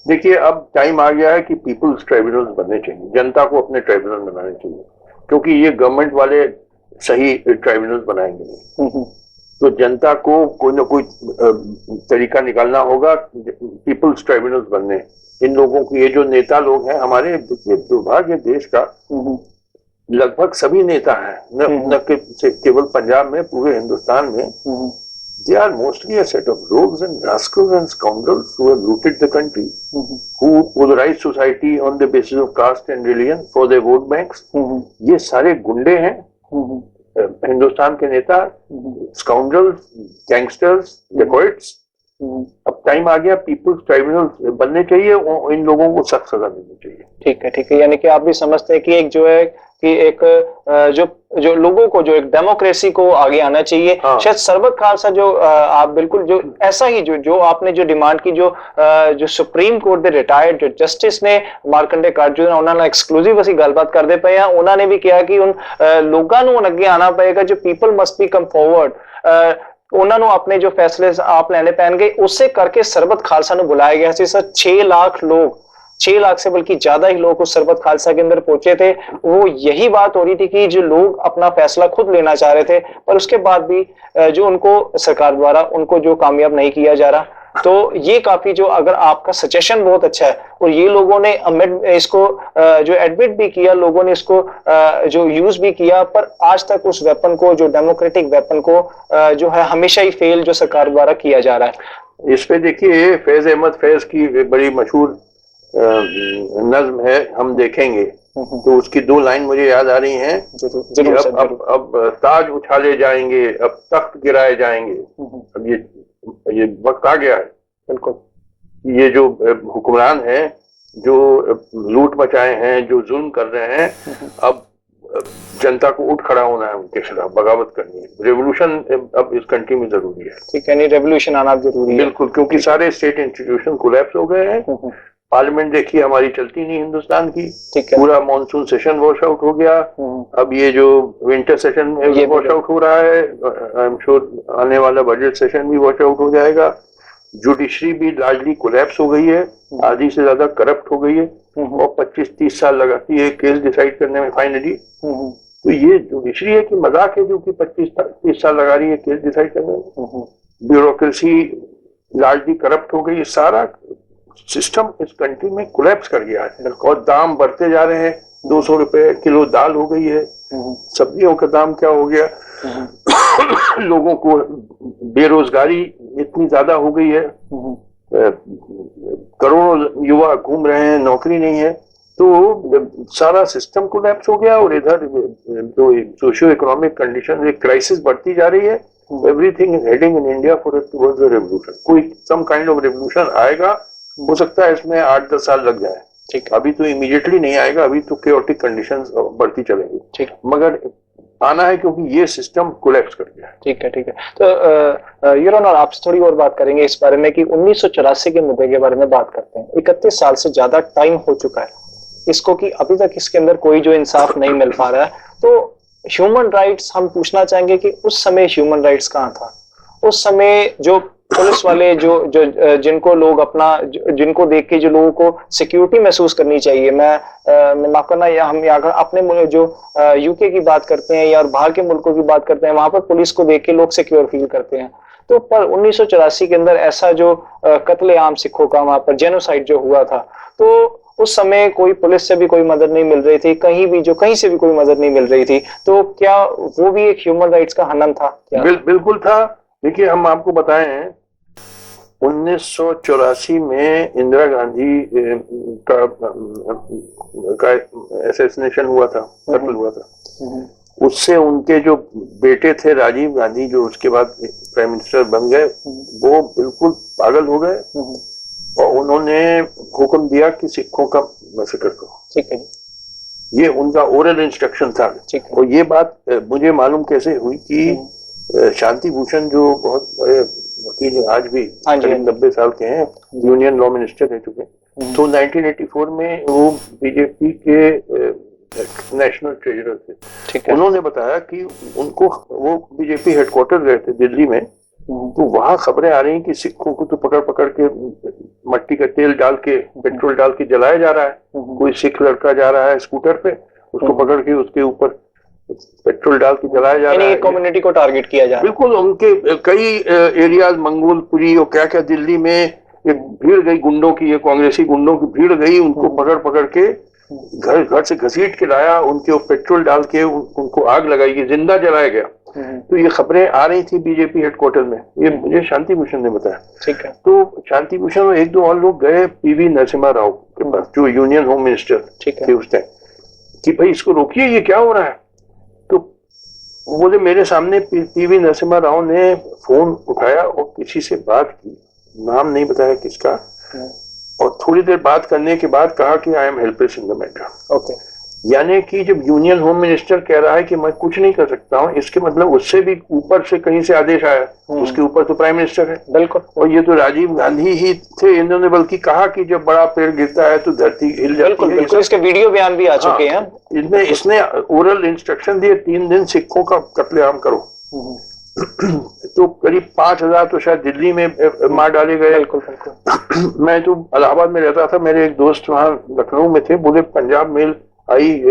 देखिए, अब टाइम आ गया है कि पीपल्स ट्राइब्यूनल्स बनने चाहिए, जनता को अपने ट्राइब्यूनल बनाने चाहिए, क्योंकि ये गवर्नमेंट वाले सही ट्राइब्यूनल्स बनाएंगे नहीं। तो जनता को कोई ना कोई तरीका निकालना होगा पीपल्स ट्राइब्यूनल्स बनने। इन लोगों को, ये जो नेता लोग हैं हमारे, दुर्भाग्य देश का लगभग सभी नेता हैं, न केवल पंजाब में, पूरे हिंदुस्तान में, they are mostly a set of rogues and rascals and scoundrels who have looted the country, who polarized society on the basis of caste and religion for their vote banks. ये सारे गुंडे हैं, हिंदुस्तान के नेता, scoundrels, gangsters, dacoits। अब time आ गया, peoples tribunal बनने चाहिए, इन लोगों को सख्त सजा देनी चाहिए। ठीक है, ठीक है, यानी कि आप भी समझते हैं कि एक जो है कि एक जो लोगों को जो एक डेमोक्रेसी को आगे आना चाहिए। हाँ। शायद सरबत खालसा जो आप बिल्कुल जो ऐसा ही जो आपने जो डिमांड की, जो सुप्रीम कोर्ट ਦੇ ਰਿਟਾਇਰਡ ਜੋ ਜਸਟਿਸ ਨੇ ਮਾਰਕੰਡੇ ਕਾਰਜੂ ਉਹਨਾਂ ਨਾਲ ਐਕਸਕਲੂਸਿਵ ਅਸੀਂ ਗੱਲਬਾਤ ਕਰਦੇ ਪਏ ਆ। ਉਹਨਾਂ ਨੇ ਵੀ ਕਿਹਾ ਕਿ ਹੁਣ ਲੋਕਾਂ ਨੂੰ ਅੱਗੇ ਆਣਾ ਪਏਗਾ, ਜੋ people must be come forward, ਉਹਨਾਂ ਨੂੰ ਆਪਣੇ ਜੋ ਫੈਸਲੇ ਆਪ ਲੈਣੇ ਪੈਣਗੇ। ਉਸੇ ਕਰਕੇ ਸਰਬਤ ਖਾਲਸਾ ਨੂੰ ਬੁਲਾਇਆ ਗਿਆ ਸੀ। 6 लाख लोग, 6 लाख से बल्कि ज्यादा ही लोग उस सरबत खालसा के अंदर पहुंचे थे। वो यही बात हो रही थी कि जो लोग अपना फैसला खुद लेना चाह रहे थे, पर उसके बाद भी जो उनको सरकार द्वारा उनको जो कामयाब नहीं किया जा रहा। तो ये काफी जो, अगर आपका सजेशन बहुत अच्छा है और ये लोगों ने इसको जो एडमिट भी किया, लोगों ने इसको जो यूज भी किया, पर आज तक उस वेपन को, जो डेमोक्रेटिक वेपन को जो है हमेशा ही फेल जो सरकार द्वारा किया जा रहा है। इस पे देखिए, फैज अहमद फैज की बड़ी मशहूर नज्म है, हम देखेंगे, तो उसकी 2 लाइन मुझे याद आ रही हैं कि अब ताज उछाले जाएंगे, अब तख्त गिराए जाएंगे। अब ये वक्त आ गया है। बिल्कुल, ये जो हुक्मरान हैं, जो लूट मचाए हैं, जो जुल्म कर रहे हैं, अब जनता को उठ खड़ा होना है, उनके खिलाफ बगावत करनी है। रेवोल्यूशन अब इस कंट्री में जरूरी है। ठीक है, रेवोल्यूशन आना जरूरी है। बिल्कुल, क्योंकि सारे स्टेट इंस्टीट्यूशन कोलैप्स हो गए हैं। पार्लियामेंट देखिए हमारी चलती नहीं हिंदुस्तान की, पूरा मॉनसून सेशन वॉश आउट हो गया। अब ये जो विंटर सेशन है वॉश आउट हो रहा है। आई एम श्योर आने वाला बजट सेशन भी वॉश आउट हो जाएगा। जुडिशरी भी लार्जली कोलैप्स हो गई है, आधी से ज्यादा करप्ट हो गई है और 25-30 साल लगाती है केस डिसाइड करने में फाइनली। तो ये जुडिशरी है कि मजाक है जो कि 25-30 साल लगा रही है केस डिसाइड करने में। ब्यूरोक्रेसी लार्जली करप्ट हो गई, सारा सिस्टम इस कंट्री में कोलैप्स कर गया है और दाम बढ़ते जा रहे हैं। 200 रुपए किलो दाल हो गई है, सब्जियों का दाम क्या हो गया, लोगों को बेरोजगारी इतनी ज्यादा हो गई है, करोड़ों युवा घूम रहे हैं, नौकरी नहीं है। तो सारा सिस्टम कोलैप्स हो गया और इधर जो सोशियो इकोनॉमिक कंडीशन, एक क्राइसिस बढ़ती जा रही है। Everything is heading in India for towards a revolution. कोई सम काइंड ऑफ रेवोल्यूशन आएगा, हो सकता है इसमें 8-10 साल लग जाए। ठीक, अभी तो इमीडिएटली नहीं आएगा, अभी तो केओटिक कंडीशंस बढ़ती चलेंगी। ठीक, मगर आना है क्योंकि ये सिस्टम कोलैप्स कर गया है। ठीक है, ठीक है। तो योर ऑनर, आपसे थोड़ी और बात करेंगे इस बारे में कि 1984 के मुद्दे के बारे में बात करते हैं। 31 साल से ज्यादा टाइम हो चुका है इसको कि अभी तक इसके अंदर कोई जो इंसाफ नहीं मिल पा रहा है। तो ह्यूमन राइट्स, हम पूछना चाहेंगे कि उस समय ह्यूमन राइट्स कहाँ था? उस समय जो पुलिस वाले जिनको लोग जिनको देख के जो लोगों को सिक्योरिटी महसूस करनी चाहिए, मैं माफ करना, या हम अगर अपने जो यूके की बात करते हैं या और बाहर के मुल्कों की बात करते हैं, वहां पर पुलिस को देख के लोग सिक्योर फील करते हैं। तो पर 1984 के अंदर ऐसा जो कत्लेआम सिखों का वहां पर जेनोसाइड जो हुआ था, तो उस समय कोई पुलिस से भी कोई मदद नहीं मिल रही थी, कहीं से भी कोई मदद नहीं मिल रही थी। तो क्या वो भी एक ह्यूमन राइट्स का हनन था? बिल्कुल था। देखिए, हम आपको बताएं 1984 में इंदिरा गांधी का असैसिनेशन हुआ था, कत्ल हुआ था। उससे उनके जो बेटे थे राजीव गांधी, जो उसके बाद प्राइम मिनिस्टर बन गए, वो बिल्कुल पागल हो गए और उन्होंने हुक्म दिया कि सिखों का मैसेकर करो। ठीक है, ये उनका ओरल इंस्ट्रक्शन था। और ये बात मुझे मालूम कैसे हुई कि शांति भूषण जो बहुत बड़े वकील हैं, आज भी करीब 90 साल के हैं, यूनियन लॉ मिनिस्टर रह चुके हैं, तो 1984 में वो बीजेपी के नेशनल ट्रेजरर थे। उन्होंने बताया कि उनको, वो बीजेपी हेडक्वार्टर गए थे दिल्ली में, तो वहां खबरें आ रही हैं कि सिखों को तो पकड़ पकड़ के मट्टी का तेल डाल के, पेट्रोल डाल के जलाया जा रहा है। कोई सिख लड़का जा रहा है स्कूटर पे, उसको पकड़ के उसके ऊपर पेट्रोल डाल के जलाया जा रहा है। कम्युनिटी को टारगेट किया जा रहा है। बिल्कुल, उनके कई एरियाज, मंगोलपुरी और क्या क्या, दिल्ली में एक भीड़ गई गुंडों की, ये कांग्रेसी गुंडों की भीड़ गई, उनको पकड़ पकड़ के घर से घसीट के लाया, उनके ऊपर पेट्रोल डाल के उनको आग लगाई, जिंदा जलाया गया। तो ये खबरें आ रही थी बीजेपी हेडक्वार्टर में, ये मुझे शांति भूषण ने बताया। ठीक है। तो शांति भूषण और एक दो और लोग गए पीवी नरसिम्हा राव के पास, जो यूनियन होम मिनिस्टर थे उस टाइम, कि भाई इसको रोकिए, ये क्या हो रहा है। तो बोले, मेरे सामने पीवी नरसिम्हा राव ने फोन उठाया और किसी से बात की, नाम नहीं बताया किसका, और थोड़ी देर बात करने के बाद कहा कि I am helpless in the matter. Okay, यानी कि जब यूनियन होम मिनिस्टर कह रहा है कि मैं कुछ नहीं कर सकता हूँ, इसके मतलब उससे भी ऊपर से कहीं से आदेश आया, उसके ऊपर तो प्राइम मिनिस्टर है। बिल्कुल। और ये तो राजीव गांधी ही थे, इन्होंने बल्कि कहा कि जब बड़ा पेड़ गिरता है तो धरती हिल जाती है। बिल्कुल, इसके वीडियो बयान भी आ चुके हैं। इसने ओरल इंस्ट्रक्शन दिए, 3 दिन सिखों का कत्लेआम करो। तो करीब 5000 तो शायद दिल्ली में मार डाले गए। बिल्कुल बिल्कुल। मैं तो इलाहाबाद में रहता था, मेरे एक दोस्त वहां लखनऊ में थे, बोले पंजाब मेल आई,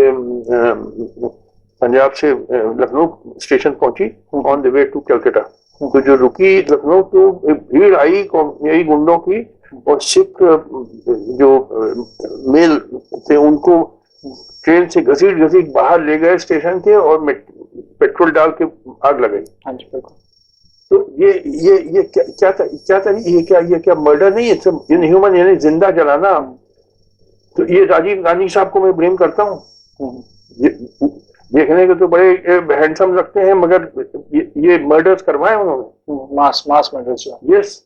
पंजाब से लखनऊ स्टेशन पहुंची on the way to Calcutta. तो जो रुकी लखनऊ, तो भीड़ आई यही गुंडों की, और सिख जो मेल थे उनको ट्रेन से घसीट बाहर ले गए स्टेशन के, और पेट्रोल डाल के आग लगाई। हाँ जी, बिल्कुल। तो ये क्या मर्डर नहीं है, इनह्यूमन, यानी जिंदा जलाना। तो ये राजीव गांधी साहब को मैं ब्लेम करता हूँ। देखने के तो बड़े हैंडसम लगते हैं, मगर ये मर्डर्स करवाए उन्होंने, मास मर्डर्स। यस,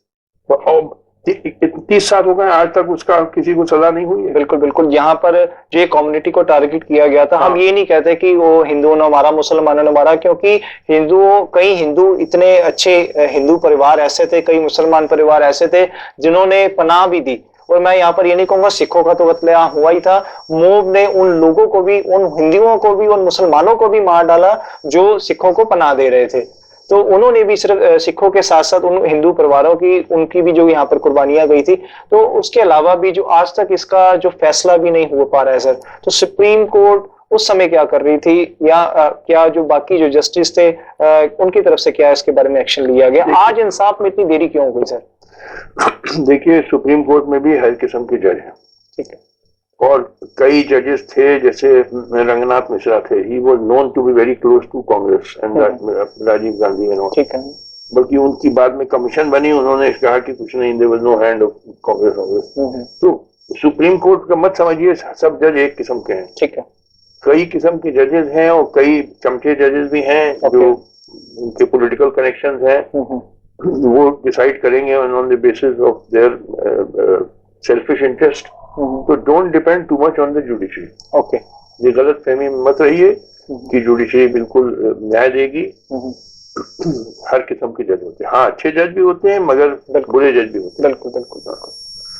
30 साल हो गए, आज तक उसका किसी को सजा नहीं हुई है। बिल्कुल बिल्कुल। यहाँ पर जो कम्युनिटी को टारगेट किया गया था, हम ये नहीं कहते कि वो हिंदुओं ने मारा, मुसलमानों ने मारा, क्योंकि कई हिंदू इतने अच्छे हिंदू परिवार ऐसे थे, कई मुसलमान परिवार ऐसे थे जिन्होंने पनाह भी दी। और मैं यहाँ पर ये नहीं कहूंगा सिखों का तो कत्लेआम हुआ ही था, मोब ने उन लोगों को भी, उन हिंदुओं को भी, उन मुसलमानों को भी मार डाला जो सिखों को पनाह दे रहे थे। तो उन्होंने भी सिर्फ सिखों के साथ साथ उन हिंदू परिवारों की, उनकी भी जो यहाँ पर कुर्बानियां गई थी। तो उसके अलावा भी जो आज तक इसका जो फैसला भी नहीं हो पा रहा है सर, तो सुप्रीम कोर्ट उस समय क्या कर रही थी, या क्या जो बाकी जो जस्टिस थे उनकी तरफ से क्या इसके बारे में एक्शन लिया गया? आज इंसाफ में इतनी देरी क्यों हो गई सर? देखिए, सुप्रीम कोर्ट में भी हर किस्म के जज हैं। ठीक है। और कई जजेस थे, जैसे रंगनाथ मिश्रा थे, he was known to be very close to Congress and Rajiv Gandhi and all. ठीक है। बल्कि उनकी बाद में कमीशन बनी, उन्होंने कहा कि कुछ नहीं, there was no hand of Congress. तो सुप्रीम कोर्ट का मत समझिए सब जज एक किस्म के हैं। ठीक है। कई किस्म के जजेस हैं, और कई चमचे जजेस भी हैं जो उनके पॉलिटिकल कनेक्शंस हैं, वो डिसाइड करेंगे on the basis of their selfish interest. तो don't depend too much on the judiciary. Okay, ये गलत फहमी मत रहिए कि जुडिशरी बिल्कुल न्याय देगी। हर किस्म के जज होते हैं, हाँ अच्छे जज भी होते हैं, मगर बुरे जज भी होते हैं। बिल्कुल बिल्कुल बिल्कुल।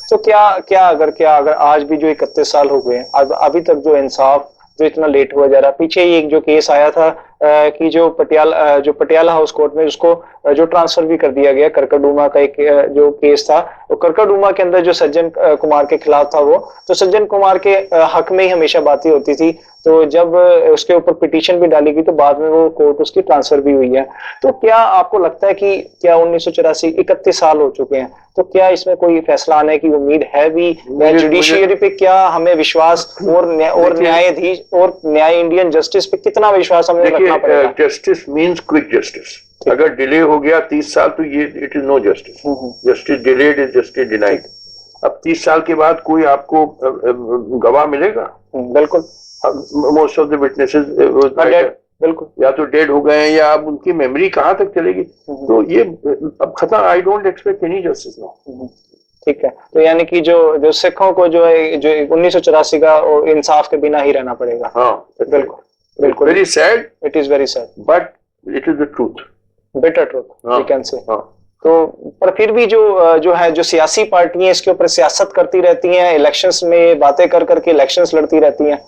तो क्या अगर आज भी जो 31 साल हो गए, अभी तक जो इंसाफ जो इतना लेट हुआ जा रहा है। पीछे ही एक जो केस आया था कि जो पटियाला हाउस कोर्ट में उसको जो ट्रांसफर भी कर दिया गया, करकरडूमा का एक जो केस था, वो करकरडूमा के अंदर जो सज्जन कुमार के खिलाफ था, वो तो सज्जन कुमार के हक में ही हमेशा बातें होती थी। तो जब उसके ऊपर पिटीशन भी डाली गई तो बाद में वो कोर्ट उसकी ट्रांसफर भी हुई है। तो क्या आपको लगता है कि क्या 1984 31 साल हो चुके हैं, तो क्या इसमें कोई फैसला आने की उम्मीद है भी? जुडिशियरी पे क्या हमें विश्वास और न्यायाधीश और न्याय इंडियन जस्टिस पे कितना विश्वास हमें रखना पड़ेगा? Justice means quick justice. अगर डिले हो गया 30 साल तो ये it is no justice. Justice delayed is justice denied. अब 30 साल के बाद कोई आपको गवाह मिलेगा? बिल्कुल। मोस्ट ऑफ द विटनेसेस बिल्कुल या तो डेड हो गए हैं या अब उनकी मेमोरी कहाँ तक चलेगी। तो ये अब खत्म। I don't expect any justice now. ठीक है, तो यानी कि जो सिखों को जो 1984 का इंसाफ के बिना ही रहना पड़ेगा। हाँ बिल्कुल बिल्कुल। Very sad, it is very sad, but it is the truth, bitter truth we can say. तो पर फिर भी जो सियासी पार्टियां इसके ऊपर सियासत करती रहती हैं, इलेक्शंस में बातें कर करके इलेक्शंस लड़ती रहती हैं,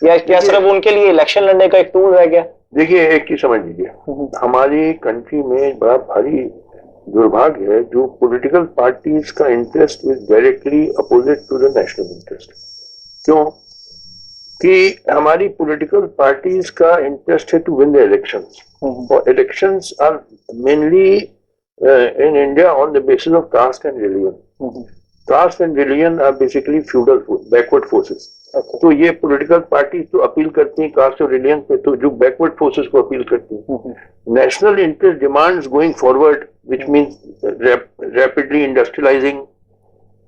या क्या सिर्फ उनके लिए इलेक्शन लड़ने का एक टूल रह गया? देखिए, एक चीज समझ लीजिए, हमारी कंट्री में बड़ा भारी दुर्भाग्य है जो पॉलिटिकल पार्टीज का interest is directly opposite to the national interest. क्यों? कि हमारी पॉलिटिकल पार्टीज का इंटरेस्ट है टू विन द इलेक्शंस, और elections are mainly in India on the basis of caste and religion. Caste and religion are basically feudal backward forces. तो ये political party तो appeal करती हैं कास्ट और religion पे, तो जो बैकवर्ड फोर्सेस को अपील करती हैं। National interest demands going forward, which means rapidly industrialising,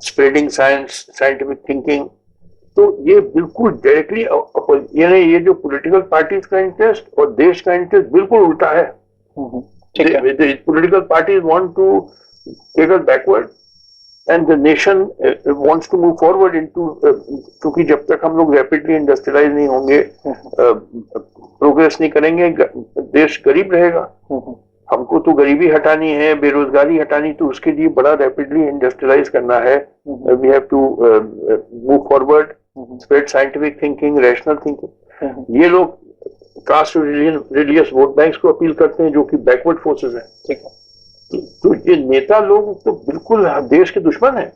spreading science, scientific thinking. तो ये बिल्कुल डायरेक्टली यानी ये जो पॉलिटिकल पार्टीज का इंटरेस्ट और देश का इंटरेस्ट बिल्कुल उल्टा है। The political parties want to take us backward and the nation wants to move forward into क्योंकि जब तक हम लोग रैपिडली इंडस्ट्रियलाइज नहीं होंगे, प्रोग्रेस नहीं करेंगे, देश गरीब रहेगा। हमको तो गरीबी हटानी है, बेरोजगारी हटानी, तो उसके लिए बड़ा रैपिडली इंडस्ट्रियलाइज करना है। We have to move forward, spread scientific thinking, rational thinking. ये लोग कास्ट और रिलीजियस वोट बैंक्स को अपील करते हैं जो कि बैकवर्ड फोर्सेस हैं। ठीक है, तो ये नेता लोग तो बिल्कुल देश के दुश्मन हैं।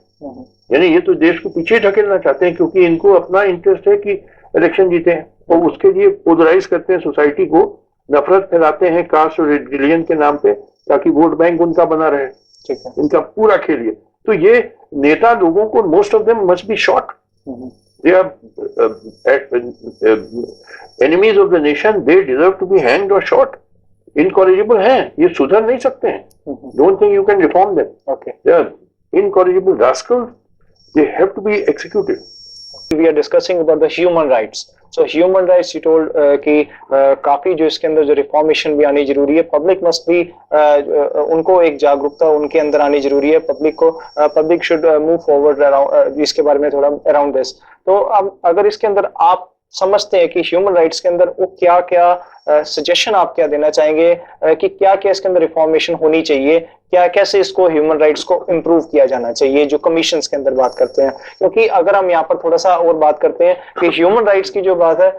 यानी ये तो देश को पीछे ढकेलना चाहते हैं, क्योंकि इनको अपना इंटरेस्ट है कि इलेक्शन जीते हैं, और उसके लिए पोलराइज करते हैं सोसाइटी को, नफरत फैलाते हैं कास्ट और रिलीजन के नाम पे, ताकि वोट बैंक उनका बना रहे। ठीक है, इनका पूरा खेल ये। तो ये नेता लोगों को, most of them must be shot. They are enemies of the nation. They deserve to be hanged or shot. Incorrigible हैं, ये सुधर नहीं सकते हैं। Don't think you can reform them. Okay. They are incorrigible rascals. They have to be executed. We are discussing about the human rights. So human rights, you told कि काफी जो इसके अंदर जो रिफॉर्मेशन भी आनी जरूरी है, पब्लिक मस्ट भी उनको एक जागरूकता उनके अंदर आनी जरूरी है। Public should move forward around इसके बारे में थोड़ा अराउंड दिस। तो अब अगर इसके अंदर आप समझते हैं कि ह्यूमन राइट्स के अंदर वो क्या क्या सजेशन आप क्या देना चाहेंगे कि क्या क्या इसके अंदर रिफॉर्मेशन होनी चाहिए, क्या कैसे इसको ह्यूमन राइट्स को इम्प्रूव किया जाना चाहिए, जो कमीशंस के अंदर बात करते हैं? क्योंकि अगर हम यहाँ पर थोड़ा सा और बात करते हैं कि ह्यूमन राइट्स की जो बात है,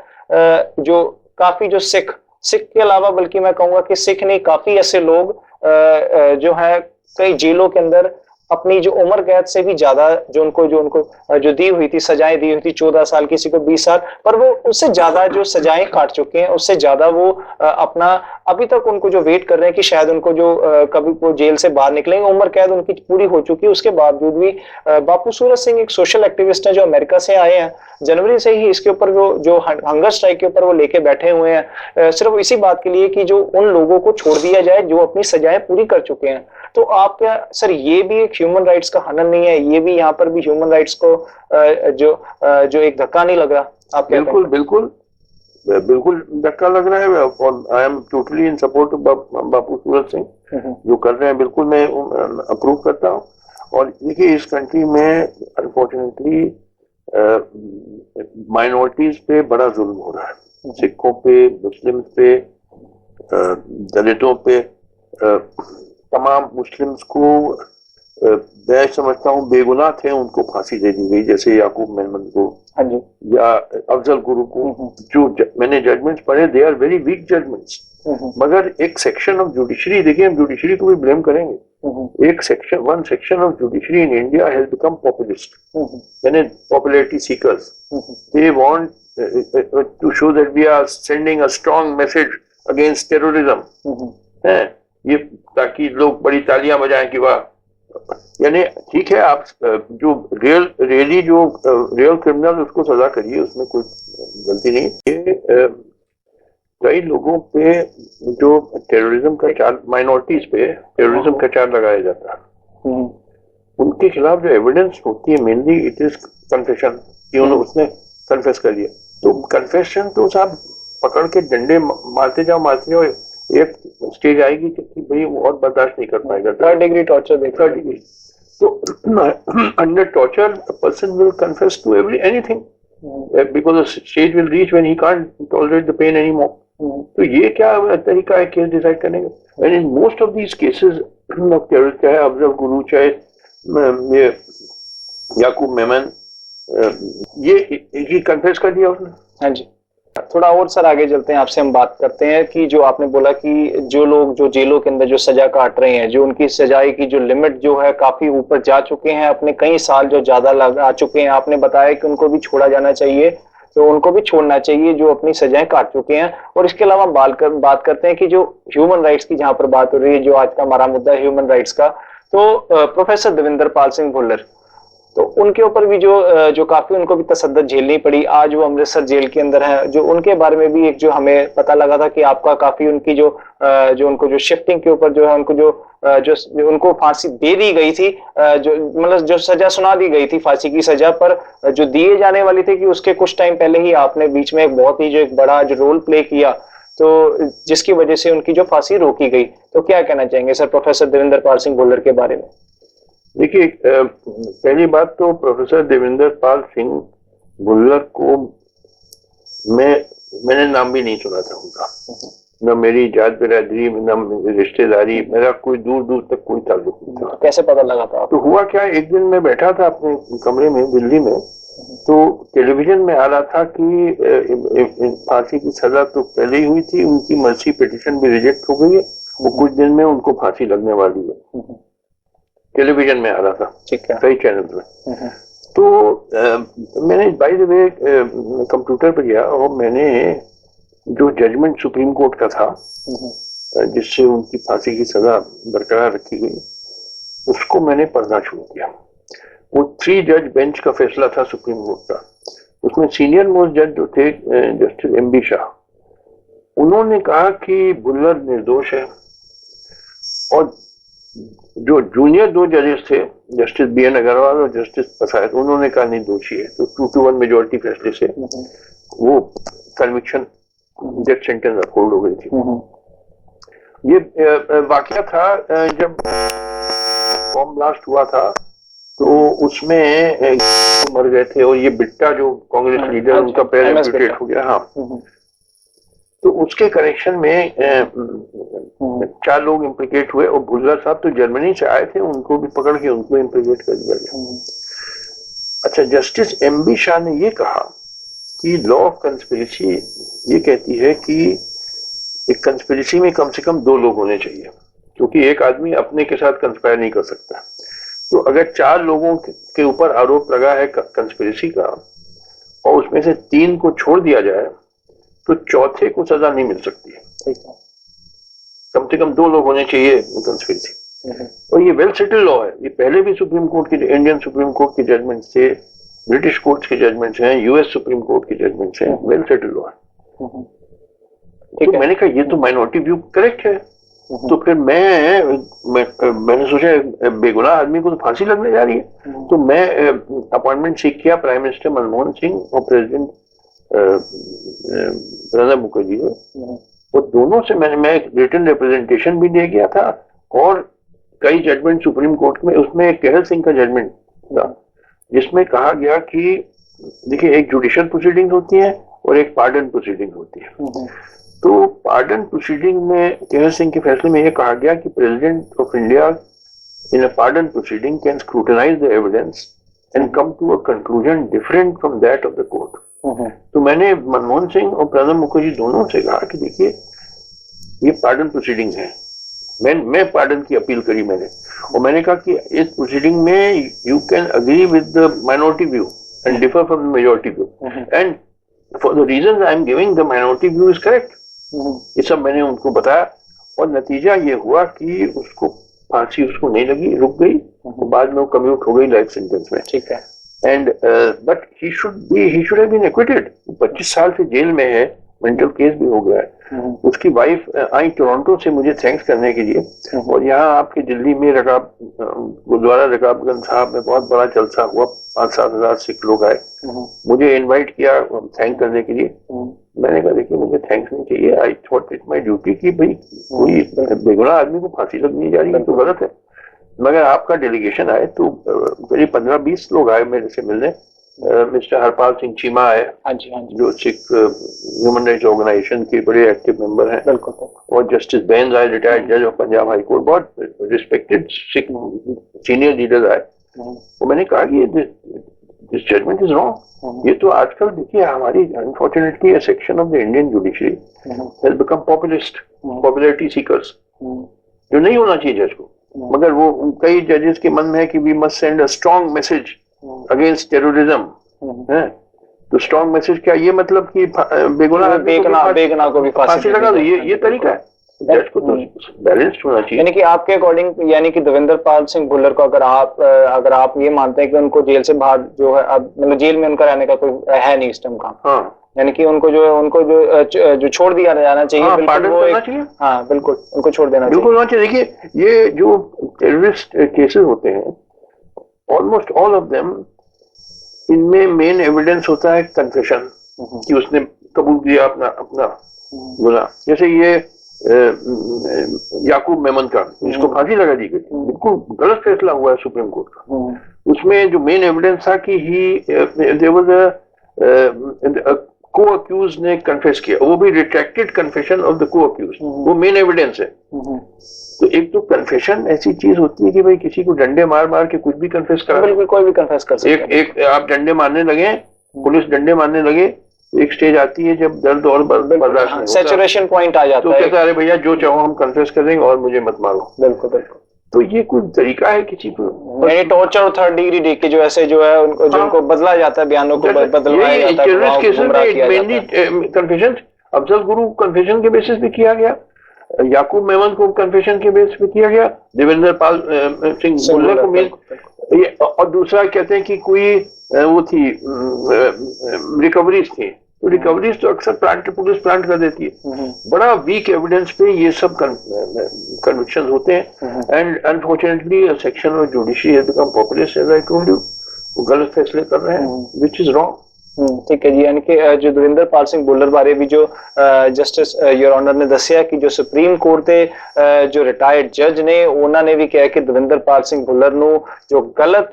जो काफी जो सिख के अलावा, बल्कि मैं कहूंगा कि सिख नहीं, काफी ऐसे लोग जो है कई जेलों के अंदर अपनी जो उम्र कैद से भी ज्यादा जो उनको दी हुई थी, सजाएं दी हुई थी, 14 साल, किसी को 20 साल, पर वो उससे ज्यादा जो सजाएं काट चुके हैं, उससे ज्यादा वो अपना अभी तक उनको जो वेट कर रहे हैं कि शायद उनको जो कभी वो जेल से बाहर निकलेंगे, उम्र कैद उनकी पूरी हो चुकी है। उसके बावजूद भी बापू सूरत सिंह एक सोशल एक्टिविस्ट है जो अमेरिका से आए हैं, जनवरी से ही इसके ऊपर जो हंगर स्ट्राइक के ऊपर वो लेके बैठे हुए हैं, सिर्फ इसी बात के लिए कि जो उन लोगों को छोड़ दिया जाए जो अपनी सजाएं पूरी कर चुके हैं। तो आप क्या सर, ये भी एक ह्यूमन राइट्स का हनन नहीं है? ये भी यहाँ पर भी ह्यूमन राइट्स को जो एक धक्का नहीं लग रहा? आप बिल्कुल बिल्कुल बिल्कुल धक्का लग रहा है, और I am totally in support Bapu Surat Singh जो कर रहे हैं। बिल्कुल मैं अप्रूव करता हूँ। और देखिए, इस कंट्री में अनफॉर्चुनेटली माइनॉरिटीज पे बड़ा जुल्म हो रहा है, सिखों पे, मुस्लिम पे, दलितों पे। तमाम मुस्लिम्स को मैं समझता हूँ बेगुनाह थे उनको फांसी दे दी गई, जैसे याकूब मेमन को हाँ जी, या अफजल गुरु को। जो मैंने जजमेंट्स पढ़े, they are very weak judgments, मगर एक सेक्शन ऑफ जुडिशरी, देखिए हम जुडिशरी को भी ब्लेम करेंगे, एक section, one section of judiciary in India has become populist, यानी popularity seekers. They want to show that we are sending a strong message against terrorism, है ये, ताकि लोग बड़ी तालियां बजाएं कि वाह। यानी ठीक है, आप जो रियली जो रियल क्रिमिनल उसको सजा करिए, उसमें कोई गलती नहीं। ये कई लोगों पे जो टेररिज्म का चार्ज, माइनॉरिटीज पे टेररिज्म का चार्ज लगाया जाता है, उनके खिलाफ जो एविडेंस होती है मेनली इट इज कन्फेशन, कि उसने कन्फेस कर लिया। तो कन्फेशन तो साहब पकड़ के डंडे मारते जाओ, एक स्टेज आएगी कि भाई वो और बर्दाश्त नहीं कर पाएगा, 3rd degree torture देखा। 3rd degree। तो under torture a person will confess to anything because the stage will reach when he can't tolerate the pain anymore। तो ये क्या तरीका है केस डिसाइड करने का? And in most of these cases of terror, चाहे अफजल गुरु, चाहे ये याकूब मेमन, ये कन्फेस कर दिया उसने। हाँ जी, थोड़ा और सर आगे चलते हैं, आपसे हम बात करते हैं कि जो आपने बोला कि जो लोग जो जेलों के अंदर जो सजा काट रहे हैं, जो उनकी सजाए की जो लिमिट जो है काफी ऊपर जा चुके हैं, अपने कई साल जो ज्यादा लगा चुके हैं, आपने बताया कि उनको भी छोड़ा जाना चाहिए, तो उनको भी छोड़ना चाहिए जो अपनी सजाएं काट चुके हैं। और इसके अलावा बात करते हैं कि जो ह्यूमन राइट्स की जहां पर बात हो रही है, जो आज का हमारा मुद्दा है ह्यूमन राइट्स का, तो प्रोफेसर देवेंद्र पाल सिंह भुल्लर, तो उनके ऊपर भी जो काफी उनको भी तसद्दुद झेलनी पड़ी, आज वो अमृतसर जेल के अंदर है। जो उनके बारे में भी एक जो हमें पता लगा था कि आपका काफी उनकी जो उनको जो शिफ्टिंग के ऊपर जो है उनको जो उनको फांसी दे दी गई थी, जो मतलब जो सजा सुना दी गई थी फांसी की सजा, पर जो दिए जाने वाली थी कि उसके कुछ टाइम पहले ही आपने बीच में एक बहुत ही जो एक बड़ा जो रोल प्ले किया, तो जिसकी वजह से उनकी जो फांसी रोकी गई। तो क्या कहना चाहेंगे सर प्रोफेसर देवेंद्र पाल सिंह भुल्लर के बारे में? देखिए, पहली बात तो प्रोफेसर देवेंद्र पाल सिंह भुल्लर को मैंने नाम भी नहीं सुना था उनका, न मेरी जात बिरादरी, न रिश्तेदारी, मेरा कोई दूर दूर तक कोई ताल्लुक नहीं था। कैसे पता लगा था? तो हुआ क्या, एक दिन मैं बैठा था अपने कमरे में दिल्ली में, तो टेलीविजन में आ रहा था कि फांसी की सजा तो पहले ही हुई थी, उनकी मर्सी पिटीशन भी रिजेक्ट हो गई है, वो कुछ दिन में उनको फांसी लगने वाली है। टेलीविजन में आ रहा था, कई चैनल में। तो मैंने बाय द वे कंप्यूटर पर गया और मैंने जो जजमेंट सुप्रीम कोर्ट का था जिससे उनकी फांसी की सजा बरकरार रखी गई, उसको मैंने पढ़ना शुरू किया। वो 3 जज बेंच का फैसला था सुप्रीम कोर्ट का। उसमें सीनियर मोस्ट जज जो थे जस्टिस एमबी शाह, उन्होंने कहा कि भुल्लर निर्दोष है, और जो जूनियर 2 जजेस थे जस्टिस बीएन अग्रवाल और जस्टिस प्रसाद, उन्होंने कहा नहीं दोषी है। तो 2-1 मेजोरिटी फैसले से वो कन्विक्शन, डेथ सेंटेंस अपहोल्ड हो गई थी। ये वाकया था जब बॉम्ब ब्लास्ट हुआ था, तो उसमें मर गए थे, और ये बिट्टा जो कांग्रेस लीडर, उनका पैर एम्पुटेट हो गया। हाँ, तो उसके करेक्शन में 4 लोग इम्प्लिकेट हुए, और भुल्लर साहब तो जर्मनी से आए थे, उनको भी पकड़ के उनको इम्प्लिकेट कर दिया गया। अच्छा, जस्टिस एमबी शाह ने ये कहा कि लॉ ऑफ कंस्पिरेसी ये कहती है कि एक कंस्पिरेसी में कम से कम 2 लोग होने चाहिए, क्योंकि एक आदमी अपने के साथ कंस्पायर नहीं कर सकता। तो अगर 4 लोगों के ऊपर आरोप लगा है कंस्पिरेसी का, और उसमें से 3 को छोड़ दिया जाए, तो चौथे को सजा नहीं मिल सकती है। कम से कम 2 लोग होने चाहिए कंस्पिरेसी। और ये वेल सेटल्ड लॉ है, ये पहले भी सुप्रीम कोर्ट की, इंडियन सुप्रीम कोर्ट की जजमेंट से, ब्रिटिश कोर्ट्स के जजमेंट्स हैं, यूएस सुप्रीम कोर्ट की जजमेंट्स हैं, वेल सेटल्ड लॉ है। तो मैंने कहा ये तो माइनॉरिटी व्यू करेक्ट है। तो फिर मैंने सोचा बेगुनाह आदमी को तो फांसी लगने जा रही है। तो मैं अपॉइंटमेंट सीख किया प्राइम मिनिस्टर मनमोहन सिंह और प्रेसिडेंट प्रणब मुखर्जी को, वो दोनों से मैं एक रिटन रिप्रेजेंटेशन भी दे गया था, और कई जजमेंट सुप्रीम कोर्ट में, उसमें एक केहल सिंह का जजमेंट था जिसमें कहा गया कि देखिए, एक जुडिशियल प्रोसीडिंग होती है और एक पार्डन प्रोसीडिंग होती है। तो पार्डन प्रोसीडिंग में केहल सिंह के फैसले में यह कहा गया कि president of India in a pardon proceeding can scrutinize the evidence and come to a conclusion different from that of the court. तो मैंने मनमोहन सिंह और प्रणब मुखर्जी दोनों से कहा कि देखिए ये पार्डन प्रोसीडिंग है, मैं पार्डन की अपील करी मैंने, और मैंने कहा कि इस प्रोसीडिंग में you can agree with the minority view and differ from the majority view, and for the reason I am giving the minority view is correct. ये सब मैंने उनको बताया और नतीजा ये हुआ कि उसको फांसी उसको नहीं लगी, रुक गई, और बाद में वो कम्यूट हो गई लाइफ सेंटेंस में। ठीक है। And but he should have been acquitted. 25 साल से जेल में है, मेंटल केस भी हो गया है। उसकी वाइफ आई टोरंटो से मुझे थैंक्स करने के लिए, और यहाँ आपकी दिल्ली में गुरुद्वारा रकाबगंज साहब में बहुत बड़ा जलसा हुआ, 5-7 हजार सिख लोग आए, मुझे इनवाइट किया थैंक करने के लिए। मैंने कहा देखिए मुझे थैंक्स नहीं चाहिए, I thought it my duty कि भाई कोई बेगुनाह आदमी को फांसी लगनी जा रही है तो गलत है। मगर आपका डेलीगेशन आए तो करीब 15-20 लोग आए मेरे से मिलने। मिस्टर हरपाल सिंह चीमा आए, जो सिख ह्यूमन राइट्स ऑर्गेनाइजेशन के बड़े एक्टिव मेंबर हैं, और जस्टिस बेंस आए, रिटायर्ड जज ऑफ पंजाब हाई कोर्ट, बहुत रिस्पेक्टेड सिख सीनियर लीडर्स आए। तो मैंने कहा कि दिस जजमेंट इज रॉन्ग। ये तो आजकल देखिए हमारी unfortunately a section of the Indian judiciary has become populist, popularity seekers, जो नहीं होना चाहिए जज को। मगर वो कई जजेस के मन में है कि we must send a strong message against terrorism है। तो स्ट्रॉन्ग मैसेज क्या, ये मतलब कि बेगुनाह को भी फांसी लगा दो, ये तरीका है। जज को तो बैलेंस्ड होना चाहिए। यानी कि आपके अकॉर्डिंग, यानी कि देवेंद्र पाल सिंह भुल्लर को अगर आप ये मानते हैं कि उनको जेल से बाहर जो है, अब मतलब जेल में उनका रहने का कोई है नहीं इस टाइम काम, हाँ, यानी कि उनको जो छोड़ दिया जाना चाहिए, हाँ, पार्डन करना चाहिए, हाँ बिल्कुल उनको छोड़ देना बिल्कुल होना चाहिए। देखिए ये जो टेररिस्ट केसेस होते हैं ऑलमोस्ट ऑल ऑफ देम, इनमें मेन एविडेंस होता है कन्फेशन, कि उसने कबूल किया अपना गुनाह। जैसे ये याकूब मेमन का, इसको फांसी लगा दी गई, बिल्कुल गलत फैसला हुआ है सुप्रीम कोर्ट का। उसमें जो मेन एविडेंस था कि देयर वाज अ को अक्यूज ने कन्फेस किया, वो भी रिट्रैक्टेड कन्फेशन ऑफ द को अक्यूज, वो मेन एविडेंस है। तो एक तो कन्फेशन ऐसी चीज होती है कि भाई किसी को डंडे मार के कुछ भी कन्फेस कर, बिल्कुल कोई भी कन्फेस कर सकता है। एक आप डंडे मारने लगे, पुलिस डंडे मारने लगे, एक स्टेज आती है जब दर्द और बर्दाश्त नहीं, सैचुरेशन पॉइंट आ जाता है, तो कहता है अरे भैया जो चाहो हम कन्फेस कर देंगे और मुझे मत मारो। बिल्कुल बिल्कुल। तो ये कोई तरीका है किसी को टॉर्चर और थर्ड डिग्री देख के जो ऐसे जो है उनको, जिनको बदला जाता है, बयानों को बदलवाया जाता है। कन्फेशन अफजल गुरु कन्फेशन के बेसिस पे किया गया, याकूब मेमन को कन्फेशन के बेसिस पे किया गया, देवेंद्र पाल सिंह भुल्लर को मिल, और दूसरा कहते हैं कि कोई वो थी रिकवरीज थी, तो रिकवरीज तो अक्सर पुलिस प्लांट कर देती है। बड़ा वीक एविडेंस पे ये सब कन्विक्शन होते हैं, and unfortunately section of judiciary has become populist, as I told you, वो गलत फैसले कर रहे हैं, विच इज रॉन्ग। ठीक है जी। यानी कि जो देवेंद्र पाल सिंह भुल्लर बारे भी जो जस्टिस योर ऑनर ने दसिया कि जो सुप्रीम कोर्ट के जो रिटायर्ड जज ने उन्होंने भी कहा कि देवेंद्र पाल सिंह भुल्लर ਨੂੰ जो गलत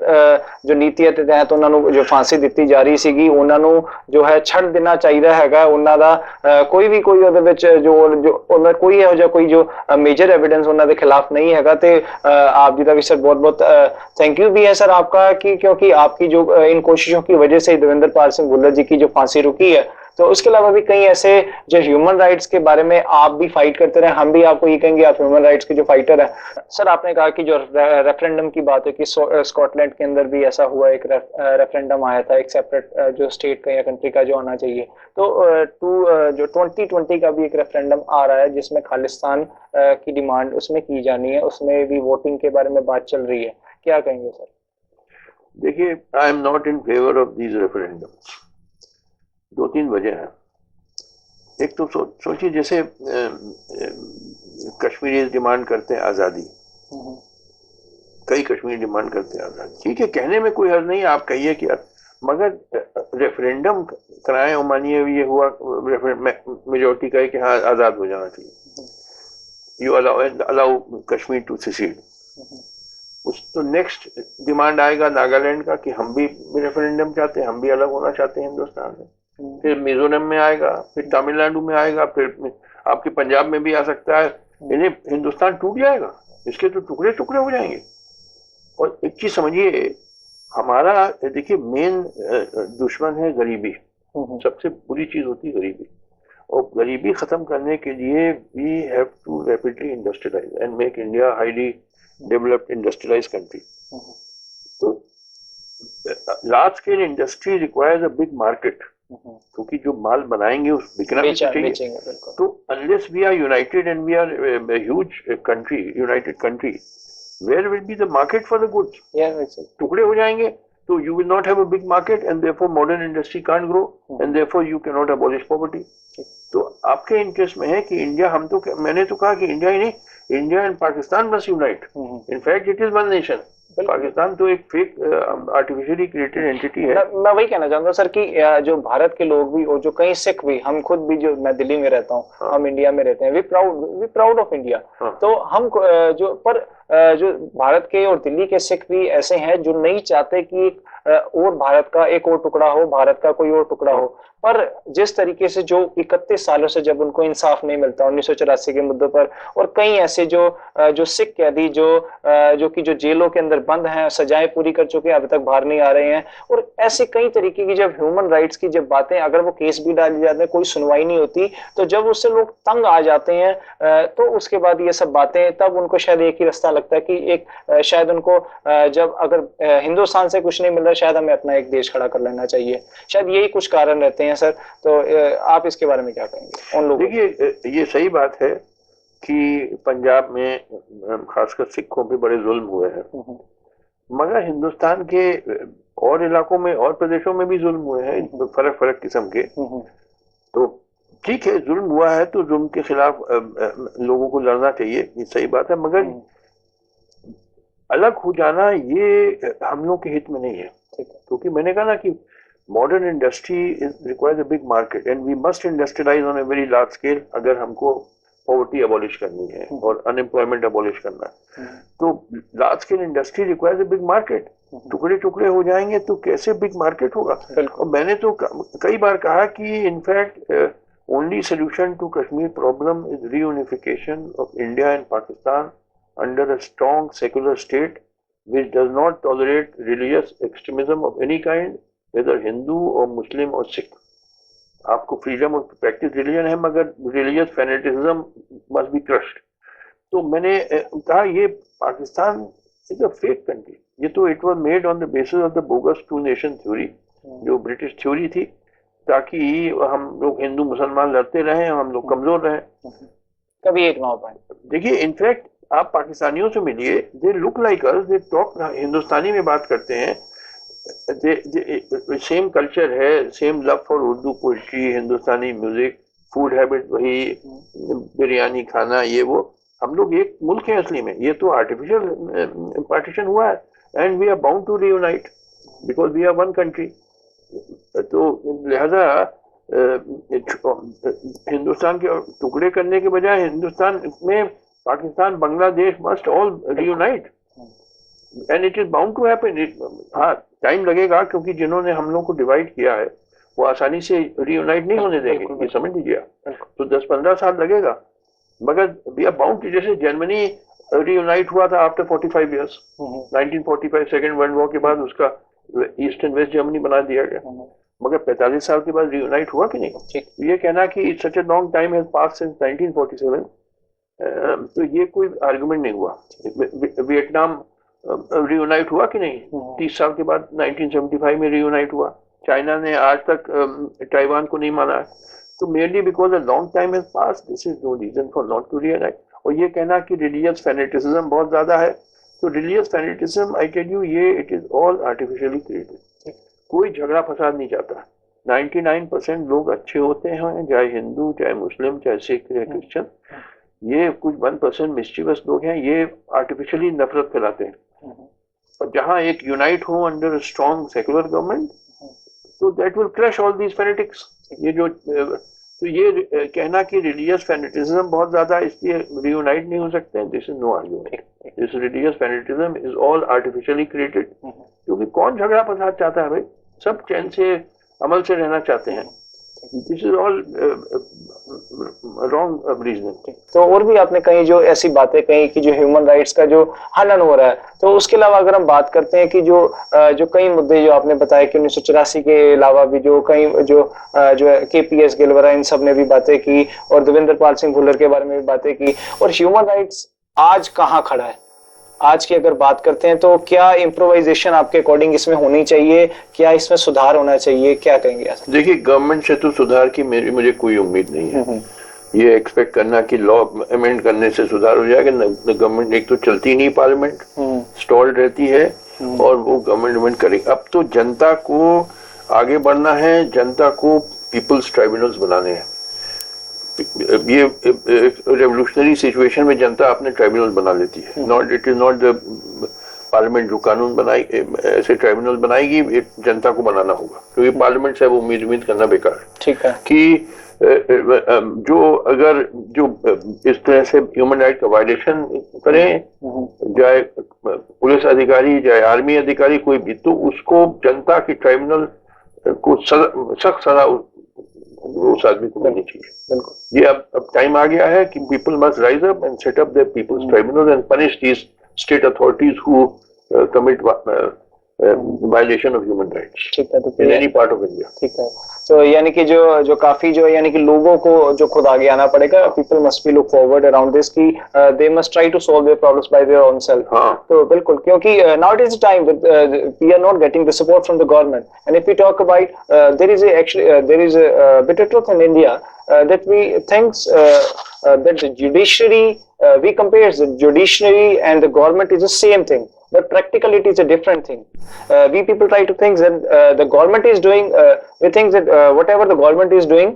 जो ਨੀਤੀਆਂ ਦੇ ਤਹਿਤ ਉਹਨਾਂ ਨੂੰ जो फांसी ਦਿੱਤੀ ਜਾ ਰਹੀ ਸੀਗੀ, ਉਹਨਾਂ ਨੂੰ ਜੋ ਹੈ ਛੱਡ ਦੇਣਾ ਚਾਹੀਦਾ ਹੈਗਾ। ਉਹਨਾਂ ਦਾ ਕੋਈ ਉਹਦੇ ਵਿੱਚ ਜੋ ਉਹਨਾਂ ਕੋਈ ਇਹੋ ਜਿਹਾ ਕੋਈ जो मेजर एविडेंस ਉਹਨਾਂ ਦੇ खिलाफ नहीं हैगा। ਤੇ आप जी का भी सर बहुत बहुत थैंक यू भी है सर आपका, कि क्योंकि आपकी जो इन कोशिशों की वजह से देवेंद्र पाल सिंह भुल्लर जी की जो फांसी रुकी है, तो उसके अलावा भी कई ऐसे जो ह्यूमन राइट्स के बारे में आप भी फाइट करते रहे, हम भी आपको ये कहेंगे आप ह्यूमन राइट्स के जो फाइटर है। सर आपने कहा कि जो रेफरेंडम की बात है कि स्कॉटलैंड के अंदर भी ऐसा हुआ, एक रेफरेंडम आया था, एक सेपरेट जो स्टेट का या कंट्री का जो आना चाहिए। तो जो 2020 का भी एक रेफरेंडम आ रहा है जिसमें खालिस्तान की डिमांड उसमें की जानी है, उसमें भी वोटिंग के बारे में बात चल रही है, क्या कहेंगे सर? देखिए, I am not in favour of these referendums. 2-3 वजह है। एक तो सोचिए जैसे कश्मीरी डिमांड करते हैं आज़ादी, कई कश्मीरी डिमांड करते हैं आज़ादी, ठीक है, कहने में कोई हर्ज नहीं, आप कहिए कि मगर रेफरेंडम कराएं और मानिए ये हुआ मेजोरिटी कहे कि हाँ आज़ाद हो जाना चाहिए, यू अलाउ कश्मीर टू सेसीड, तो नेक्स्ट डिमांड आएगा नागालैंड का कि हम भी रेफरेंडम चाहते हैं, हम भी अलग होना चाहते हैं हिंदुस्तान से। फिर मिजोरम में आएगा, फिर तमिलनाडु में आएगा, फिर आपके पंजाब में भी आ सकता है। यानी हिंदुस्तान टूट जाएगा, इसके तो टुकड़े टुकड़े हो जाएंगे। और एक चीज समझिए, हमारा देखिए मेन दुश्मन है गरीबी। सबसे बुरी चीज होती है गरीबी, और गरीबी खत्म करने के लिए we have to rapidly industrialise and make India highly developed industrialise country. तो large scale industry requires a big market, क्योंकि जो माल बनाएंगे उस बिकना भी चाहिए। तो unless we are united and we are huge country, united country, where will be the market for the goods? टुकड़े हो जाएंगे तो you will not have a big market and therefore modern industry can't grow and therefore you cannot abolish poverty. तो आपके interest में है कि India, मैंने तो कहा कि इंडिया ही नहीं, India and Pakistan must unite. In fact it is one nation. Pakistan तो एक फेक आर्टिफिशियली क्रिएटेड एंटिटी है। मैं वही कहना चाहूंगा सर कि जो भारत के लोग भी और जो कई सिख भी, हम खुद भी, जो मैं दिल्ली में रहता हूँ, हम इंडिया में रहते हैं, वी प्राउड ऑफ इंडिया। तो हम जो भारत के और दिल्ली के सिख भी ऐसे हैं जो नहीं चाहते कि और भारत का एक और टुकड़ा हो, भारत का कोई और टुकड़ा हो। पर जिस तरीके से जो 31 सालों से जब उनको इंसाफ नहीं मिलता 1984 के मुद्दों पर, और कई ऐसे जो सिख कैदी जो जेलों के अंदर बंद हैं, सजाएं पूरी कर चुके हैं, अभी तक बाहर नहीं आ रहे हैं, और ऐसे कई तरीके की जब ह्यूमन राइट्स की जब बातें, अगर वो केस भी डाली जाते हैं, कोई सुनवाई नहीं होती, तो जब उससे लोग तंग आ जाते हैं तो उसके बाद ये सब बातें, तब उनको शायद एक ही रास्ता लगता है कि एक शायद उनको जब अगर हिंदुस्तान से कुछ नहीं मिल रहा, शायद हमें अपना एक देश खड़ा कर लेना चाहिए। शायद यही कुछ कारण रहते हैं सर। तो आप इसके बारे में क्या कहेंगे उन लोगों? देखिए, ये सही बात है कि पंजाब में खासकर सिखों पे बड़े जुल्म हुए हैं, मगर हिंदुस्तान के और इलाकों में और प्रदेशों में भी जुल्म हुए हैं, फर्क किस्म के। तो ठीक है, जुल्म हुआ है तो जुल्म के खिलाफ लोगों को लड़ना चाहिए, ये सही बात है, मगर अलग हो जाना ये हम लोग के हित में नहीं है। क्योंकि मैंने कहा ना कि modern industry requires a big market and we must industrialise on a very large scale अगर हमको पॉवर्टी अबॉलिश करनी है और अनएम्प्लॉयमेंट अबॉलिश करना है। तो large scale industry requires a big market. टुकड़े टुकड़े हो जाएंगे तो कैसे बिग मार्केट होगा? और मैंने तो कई बार कहा कि in fact only solution to Kashmir problem is reunification of India and Pakistan under a strong secular state which does not tolerate religious extremism of any kind, whether Hindu or Muslim or Sikh. आपको freedom of practice religion है, मगर religious fanaticism must be crushed. तो मैंने कहा ये Pakistan is a fake country. ये तो it was made on the basis of the bogus two nation theory, जो ब्रिटिश थ्योरी थी, ताकि हम लोग हिंदू मुसलमान लड़ते रहे, हम लोग कमजोर रहे, कभी एक ना हो पाए। देखिए, इनफैक्ट आप पाकिस्तानियों से मिलिए, they look like us, they talk Hindustani में बात करते हैं, सेम कल्चर है, same love for Urdu poetry, Hindustani music, food habit वही, बिरयानी खाना, ये वो। हम लोग एक मुल्क है असली में, ये तो आर्टिफिशियल पार्टीशन हुआ है and we are bound to reunite because we are one country. तो लिहाजा हिंदुस्तान के टुकड़े करने के बजाय हिंदुस्तान में Pakistan, Bangladesh must all reunite and it is bound to happen. हाँ, टाइम लगेगा, क्योंकि जिन्होंने हम लोग को डिवाइड किया है वो आसानी से रीयूनाइट नहीं होने देंगे, ये समझ लीजिए। तो 10-15 साल लगेगा, मगर वी आर बाउंड टू। जैसे जर्मनी रीयूनाइट हुआ था after 45 years, 1945 second world war के बाद उसका ईस्ट एंड वेस्ट जर्मनी बना दिया गया, मगर 45 साल के बाद रीयूनाइट हुआ कि नहीं? ये कहना कि such a long time has passed since 1947, तो ये कोई आर्गुमेंट नहीं हुआ। वियतनाम रीयूनाइट हुआ कि नहीं? 30 साल के बाद 1975 में रीयूनाइट हुआ। चाइना ने आज तक ताइवान को नहीं माना है। तो mainly because a long time has passed, this is no reason for not to reunite. और ये कहना कि रिलीजियस फैनेटिसिज्म बहुत ज्यादा है, तो religious fanaticism, I tell you, ये it is all artificially created. कोई झगड़ा फसाद नहीं चाहता। 99% लोग अच्छे होते हैं, चाहे हिंदू, चाहे मुस्लिम, चाहे सिख, चाहे क्रिश्चियन। ये कुछ 1% मिस्चीवस लोग हैं, ये आर्टिफिशियली नफरत फैलाते हैं। और जहां एक यूनाइट हो अंडर स्ट्रॉन्ग सेकुलर गवर्नमेंट, तो that will crush all these fanatics. ये जो तो ये कहना कि रिलीजियस फैनेटिज्म बहुत ज्यादा इसलिए रीयूनाइट नहीं हो सकते, this is no argument. This religious fanatism is all artificially created. क्योंकि कौन झगड़ा फसाद चाहता है भाई? सब चैन से, अमल से रहना चाहते हैं। This is all wrong reasoning. तो और भी आपने कहीं जो ऐसी बातें कही कि जो ह्यूमन राइट्स का जो हनन हो रहा है, तो उसके अलावा अगर हम बात करते हैं कि जो कई मुद्दे जो आपने बताया कि 1984 के अलावा भी जो कई जो KPS गिल वगैरह इन सब ने भी बातें की और देवेंद्र पाल सिंह भुल्लर के बारे में भी बातें की, और ह्यूमन राइट्स आज कहाँ खड़ा है? आज की अगर बात करते हैं तो क्या इम्प्रोवाइजेशन आपके अकॉर्डिंग इसमें होनी चाहिए, क्या इसमें सुधार होना चाहिए, क्या कहेंगे आप? देखिए, गवर्नमेंट से तो सुधार की मुझे कोई उम्मीद नहीं है। ये एक्सपेक्ट करना कि लॉ अमेंड करने से सुधार हो जाएगा, गवर्नमेंट एक तो चलती नहीं, पार्लियामेंट स्टॉल्ड रहती है और वो गवर्नमेंट करेगी। अब तो जनता को आगे बढ़ना है, जनता को पीपल्स ट्राइब्यूनल्स बनाने हैं। ये रेवोल्यूशनरी सिचुएशन में जनता अपने ट्राइब्यूनल बना लेती है। It is not the parliament जो कानून ऐसे ट्राइब्यूनल बनाएगी, जनता को बनाना होगा, क्योंकि पार्लियामेंट से वो उम्मीद करना बेकार है। ठीक है कि जो इस तरह से ह्यूमन राइट का वायलेशन करें, चाहे पुलिस अधिकारी चाहे आर्मी अधिकारी कोई भी, तो उसको जनता की ट्राइब्यूनल को सख्त सजा उस आदमी को मिलनी चाहिए। ये अब टाइम आ गया है कि people must rise up and set up their people's tribunal and punish these state authorities who commit violation of human rights ठीक है, in any part of India. ठीक है, तो यानी कि जो काफी जो यानी कि लोगों को जो खुद आगे आना पड़ेगा, people must be look forward around this कि they must try to solve their problems by their own self. तो बिल्कुल, क्योंकि now it is time we are not getting the support from the government, and if we talk about there is a bitter truth in India that we thinks that the judiciary we compare the judiciary and the government is the same thing, but practically it is a different thing. We people try to think that the government is doing we think that whatever the government is doing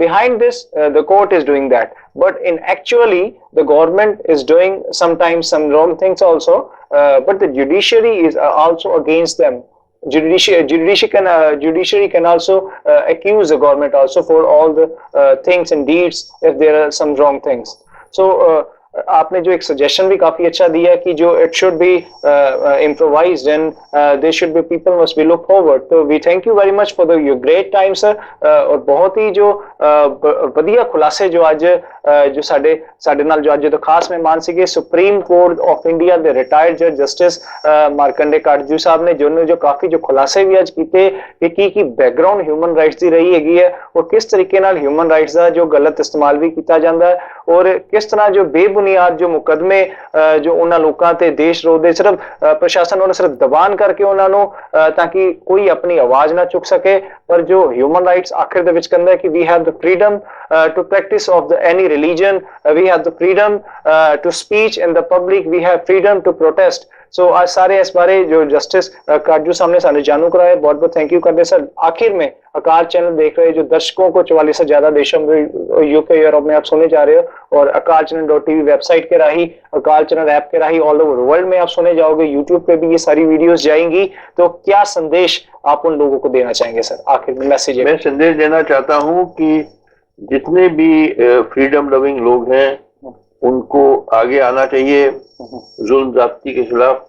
behind this the court is doing that, but in actually the government is doing sometimes some wrong things also, but the judiciary is also against them. Judiciary can also accuse the government also for all the things and deeds if there are some wrong things. So आपने जो एक suggestion भी काफी अच्छा दिया कि जो it should be improvised and they should be people must be look forward. तो we thank you very much for the your great time sir, और बहुत ही जो ਵਧੀਆ ਖੁਲਾਸੇ ਜੋ ਅੱਜ ਜੋ ਸਾਡੇ ਨਾਲ ਜੋ ਅੱਜ ਤੋਂ ਖਾਸ ਮਹਿਮਾਨ ਸੀਗੇ ਸੁਪਰੀਮ ਕੋਰਟ ਆਫ ਇੰਡੀਆ ਦੇ ਰਿਟਾਇਰਡ ਜੱਜ ਜਸਟਿਸ ਮਾਰਕੰਡੇ ਕਾਟਜੂ ਸਾਹਿਬ ਨੇ, ਜੋ ਕਾਫੀ ਜੋ ਖੁਲਾਸੇ ਵੀ ਅੱਜ ਕੀਤੇ ਕਿ ਕੀ ਬੈਕਗ੍ਰਾਉਂਡ ਹਿਊਮਨ ਰਾਈਟਸ ਦੀ ਰਹੀ ਹੈਗੀ ਹੈ, ਔਰ ਕਿਸ ਤਰੀਕੇ ਨਾਲ ਹਿਊਮਨ ਰਾਈਟਸ ਦਾ ਜੋ ਗਲਤ ਇਸਤੇਮਾਲ ਵੀ ਕੀਤਾ ਜਾਂਦਾ ਹੈ, ਔਰ ਕਿਸ ਤਰ੍ਹਾਂ ਜੋ ਬੇਬੁਨਿਆਦ ਜੋ ਮੁਕਦਮੇ ਜੋ ਉਹਨਾਂ ਲੋਕਾਂ ਤੇ ਦੇਸ਼ ਵਿਰੋਧ ਦੇ ਸਿਰਫ ਪ੍ਰਸ਼ਾਸਨ ਉਹਨਾਂ ਸਿਰਫ ਦਬਾਨ ਕਰਕੇ ਉਹਨਾਂ ਨੂੰ ਤਾਂ ਕਿ ਕੋਈ ਆਪਣੀ ਆਵਾਜ਼ ਨਾ ਚੁੱਕ ਸਕੇ, ਪਰ ਜੋ ਹਿਊਮਨ ਰਾਈਟਸ ਆਖਿਰ ਦੇ ਵਿੱਚ ਕਹਿੰਦਾ ਕਿ we have the freedom to practice of any religion, we have the freedom to speech in the public, we have freedom to protest. सो आज सारे इस बारे जो जस्टिस काटजू सामने सानू जानू कराया, बहुत बहुत थैंक यू करते सर। आखिर में अकाल चैनल देख रहे जो दर्शकों को 44 से ज्यादा देशों में यूके यूरोप में आप सुने जा रहे हो, और अकाल चैनल .tv वेबसाइट के राही, अकाल चैनल ऐप के राही ऑल ओवर वर्ल्ड में आप सुने जाओगे, यूट्यूब पे भी ये सारी वीडियोस जाएंगी, तो क्या संदेश आप उन लोगों को देना चाहेंगे सर? आखिर में मैसेज मैं संदेश देना चाहता हूँ कि जितने भी फ्रीडम लविंग लोग हैं उनको आगे आना चाहिए, जुल्म ज्यादती के खिलाफ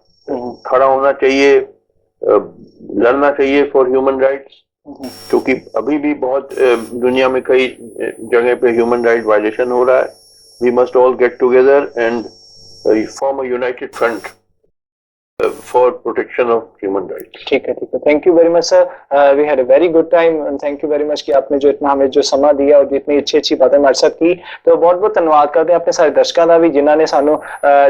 खड़ा होना चाहिए, लड़ना चाहिए फॉर ह्यूमन राइट्स, क्योंकि अभी भी बहुत दुनिया में कई जगह पे ह्यूमन राइट वायलेशन हो रहा है। We must all get together and form a united front for protection of human rights. ठीक है, thank you very much sir, we had a very good time and thank you very much कि आपने जो इतना हमें जो समा दिया और इतनी अच्छी बातें हमारे साथ की। तो बहुत बहुत धन्यवाद करते हैं अपने सारे दर्शकों का भी, जिन्होंने सानू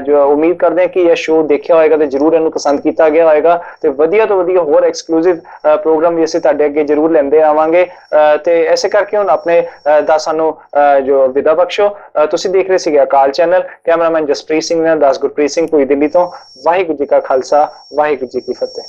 जो उम्मीद करते हैं कि यह शो देखा होएगा तो जरूर इन्हें पसंद किया गया होएगा, तो वधिया तो वधिया होर एक्सक्लूसिव प्रोग्राम भी असीं तुहाडे अगे जरूर लेंदे आवांगे। तो ऐसे करके हुण अपने दा सानू जो विदा बख्शो। तुसीं देख रहे सीगे अकाल चैनल, कैमरामैन जसप्रीत सिंह ने, दास गुरप्रीत सिंह पूरी दिल्ली तो। वाहिगुरू जी का खालसा, वाहिगुरू जी की फतेह।